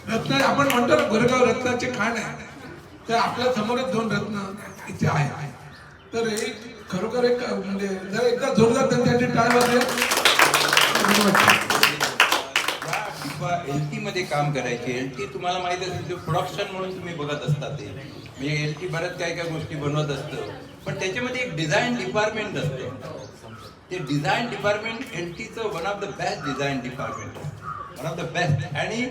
[SPEAKER 4] रत्न आपण म्हणतो ना, गोरेगाव रत्नाचे खाण आहे. तर आपल्या समोरच 2 रत्न इथे आहे. तर हे खरोखर एक म्हणजे जर एकदा जोरदार त्यांच्यासाठी टाळ वाजले.
[SPEAKER 7] एल टी मध्ये काम करायचे. एल टी तुम्हाला माहिती असेल, प्रोडक्शन म्हणून तुम्ही बघत असता. ते म्हणजे एल टी बऱ्याच काय काय गोष्टी बनवत असतं, पण त्याच्यामध्ये एक डिझाईन डिपार्टमेंट असतं. ते डिझाईन डिपार्टमेंट एल टीचं one of the best design department, one of the best. आणि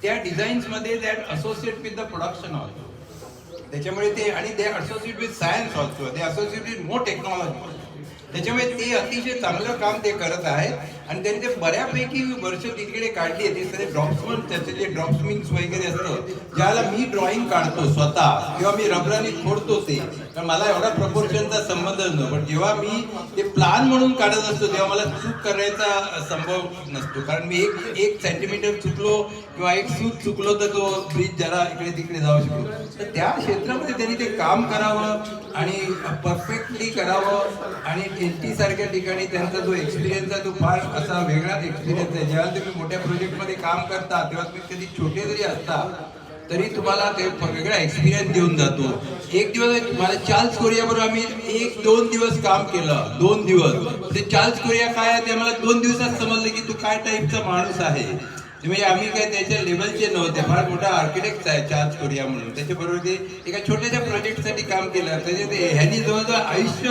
[SPEAKER 7] त्या डिझाईन्समध्ये that associate with the production also. त्याच्यामुळे ते आणि they associate with science also, they associate with more technology. त्याच्यामुळे ते अतिशय चांगलं काम ते करत आहेत आणि त्यांनी ते बऱ्यापैकी वर्ष तिकडे काढली आहे. ते सगळे ड्रॉप्समन, त्याचे जे ड्रॉप्समिन्स वगैरे असतं, ज्याला मी ड्रॉइंग काढतो स्वतः किंवा मी रबराने खोडतो ते, तर मला एवढा प्रपोर्शनचा संबंध नसतो. पण जेव्हा मी ते प्लान म्हणून काढत असतो तेव्हा मला चूक करायचा संभव नसतो. कारण मी एक सेंटीमीटर चुकलो किंवा एक सूत चुकलो तर तो ब्रिज जरा इकडे तिकडे जाऊ शकतो. तर त्या क्षेत्रामध्ये त्यांनी ते काम करावं आणि परफेक्टली करावं. आणि एल टी सारख्या ठिकाणी त्यांचा जो एक्सपिरियन्स आहे तो फार असा वेगळाच एक्सपिरियन्स आहे. जेव्हा तुम्ही मोठ्या प्रोजेक्टमध्ये काम करता तेव्हा तुम्ही कधी छोटे जरी असता तरी तुम्हाला ते वेगळा एक्सपिरियन्स देऊन जातो. एक दिवस मला चार्ल्स कोरिया बरोबर आम्ही 1-2 दिवस काम केलं. 2 दिवस ते चार्ल्स कोरिया काय आहे ते मला 2 दिवसात समजलं की तू काय टाईपचा माणूस आहे. म्हणजे आम्ही काय त्याच्या लेवलचे नव्हते. फार मोठा आर्किटेक्ट आहे चार्ल्स कोरिया म्हणून. त्याच्याबरोबर ते एका छोट्याशा प्रोजेक्टसाठी काम केलं. त्याचे ते ह्यांनी जवळजवळ आयुष्य,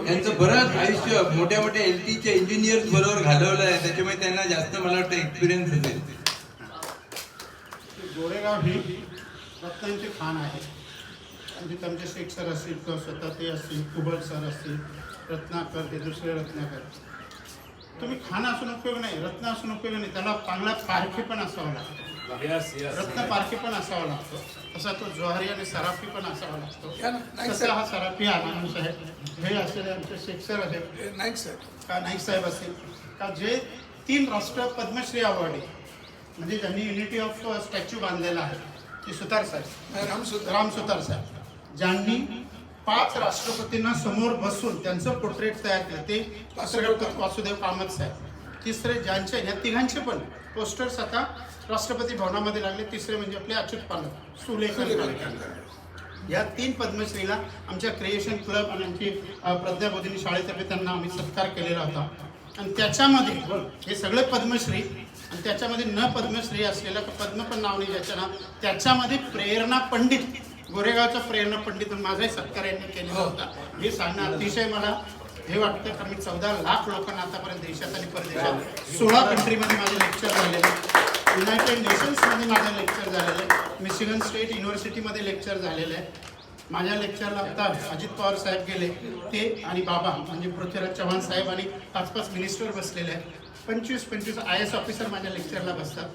[SPEAKER 7] यांचं बरंच आयुष्य मोठ्या मोठ्या एल टीच्या इंजिनियर्स बरोबर घालवलं आहे. त्याच्यामुळे त्यांना जास्त मला वाटतं एक्सपिरियन्स असेल.
[SPEAKER 10] गोरेगाव ही रत्नांची खाण आहे. म्हणजे त्यांचे शेख सर असतील किंवा स्वतः ते असतील, कुबल सर असतील, रत्नाकर, ते दुसरे रत्नाकर. तुम्ही खाणं असून उपयोग नाही, रत्न असून उपयोग नाही. त्याला चांगला पारखी पण असावा लागतो, रत्न पारखी पण असावा लागतो. तसा तो ज्वारी आणि सराफी पण असावा लागतो. तसा हा सराफी हा माणूस आहे. हे असलेले आमचे शेख सर आहेत, नाईक साहेब असतील का, जे 3 राष्ट्र पद्मश्री अवॉर्ड आहे. म्हणजे ज्यांनी युनिटी ऑफ स्टॅच्यू बांधलेला आहे ते सुतार साहेब, राम सुतार साहेब, ज्यांनी 5 राष्ट्रपतींना समोर बसून त्यांचं पोर्ट्रेट तयार केलं ते पत्रकार वासुदेव कामत साहेब. तिसरे जानचैन, या तिघांचे पण पोस्टर्स आता राष्ट्रपती भवनामध्ये लागले. तिसरे म्हणजे आपले अच्युत पालक, सुलेखन. या 3 पद्मश्रीला आमच्या क्रिएशन क्लब आणि आमची प्रज्ञाबोधिनी शाळेतर्फे त्यांना आम्ही सत्कार केलेला होता. आणि त्याच्यामध्ये हे सगळे पद्मश्री आणि त्याच्यामध्ये न पद्मश्री असलेला पद्म पण नाव नाही ज्याच्या नाव, त्याच्यामध्ये प्रेरणा पंडित, गोरेगावचा प्रेरणा पंडित माझाही सत्कार यांनी केलेला होता. हे सांगणं अतिशय मला हे वाटतं, कारण मी 14 लाख लोकांना आतापर्यंत देशात आणि परदेशात 16 कंट्रीमध्ये माझे लेक्चर झालेले, युनायटेड नेशन्समध्ये माझं लेक्चर झालेलं आहे, मिशिगन स्टेट युनिव्हर्सिटीमध्ये लेक्चर झालेलं आहे. माझ्या लेक्चरला आता अजित पवार साहेब गेले ते आणि बाबा म्हणजे पृथ्वीराज चव्हाण साहेब आणि 5-5 मिनिस्टर बसलेले आहेत. 25 IAS ऑफिसर माझ्या लेक्चरला बसतात.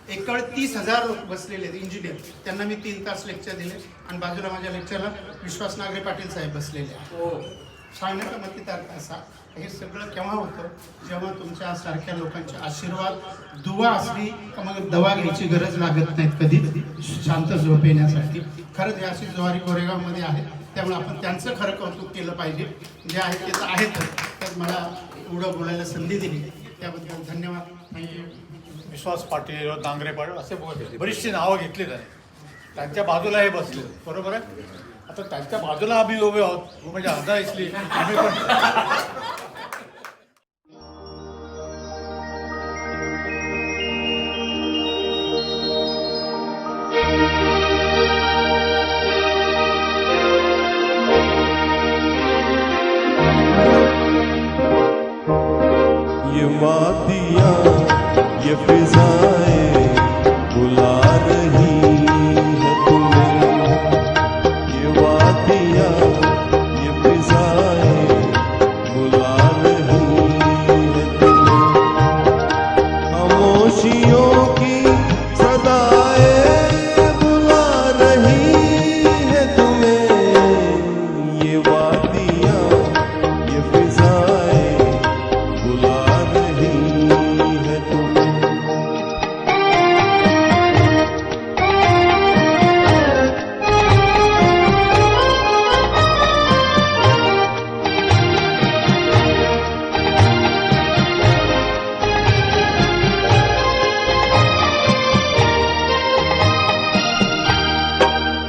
[SPEAKER 10] एकावेळी 30,000 लोक बसलेले आहेत इंजिनियर, त्यांना मी 3 तास लेक्चर दिले. आणि बाजूला माझ्या लेक्चरला विश्वास नागरे पाटील साहेब बसलेले आहेत. सांगण्याचा मतितार्थ असा, हे सगळं केव्हा होतं जेव्हा तुमच्या सारख्या लोकांचे आशीर्वाद, दुवा असली का मग दवा घ्यायची गरज लागत नाहीत कधी शांत झोप येण्यासाठी. खरंच हे अशी ज्वारी गोरेगावमध्ये आहे, त्यामुळे आपण त्यांचं खरं कौतुक केलं पाहिजे. जे आहे ते तर आहेतच, तर मला एवढं बोलायला संधी दिली त्याबद्दल धन्यवाद. थँक्यू.
[SPEAKER 8] विश्वास पाटील, नांगरे पाटील असे बरीचशी नावं घेतली त्याने, त्यांच्या बाजूला हे बसले, बरोबर आहे. आता त्यांच्या बाजूला आम्ही उभे आहोत म्हणजे अर्धा इसली आम्ही पण
[SPEAKER 14] ये वादियाँ ये फिजाएं बुला रही है तुम्हें, ये वादियाँ ये फिजाएं बुला रही है तुम्हें, खामोशियों की सदाएं बुला रही है तुम्हें, ये वादियाँ ये फिजाएं बुला रही है तुम्हें।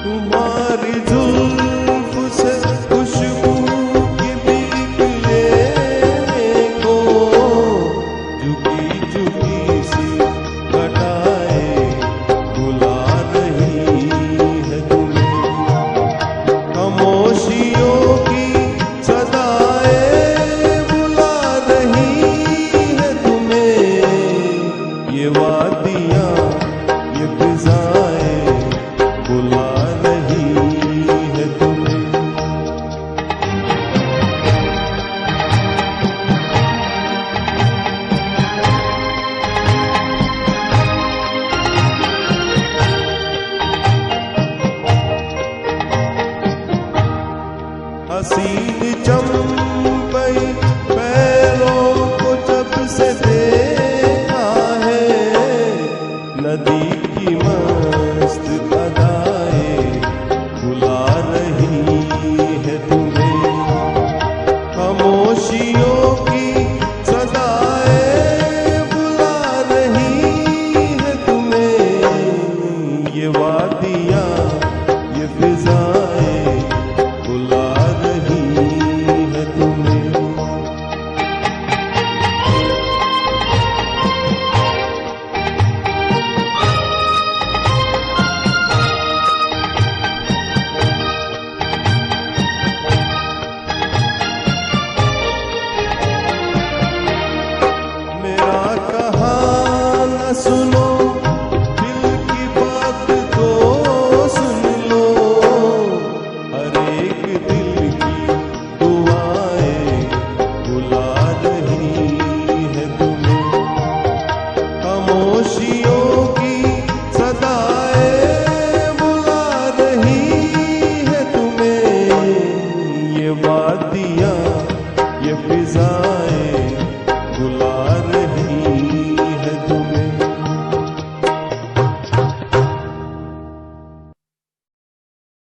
[SPEAKER 14] तुम्हारी जुल्फ से खुशबू की भीख लेने को झुकी झुकी सी घटाएं बुला रही है तुम्हें, खामोशियों की सदाएं बुला रही है तुम्हें, ये वादियाँ ये फिजाएं बुला रही है तुम्हें। हसीन चंपई पैरों को जब से देखा है, नदी की मस्त अदाएं बुला रही है तुम्हें, खामोशियों की सदाएं बुला रही है तुम्हें, ये वादियाँ ये फिजाएं बुला रही है तुम्हें। मेरा कहा न सुनो, दिल की बात तो सुन लो, हर एक दिल की दुआएं बुला रही है तुम्हें, खामोशियों की सदाएं बुला रही है तुम्हें, ये वादियाँ ये फिजा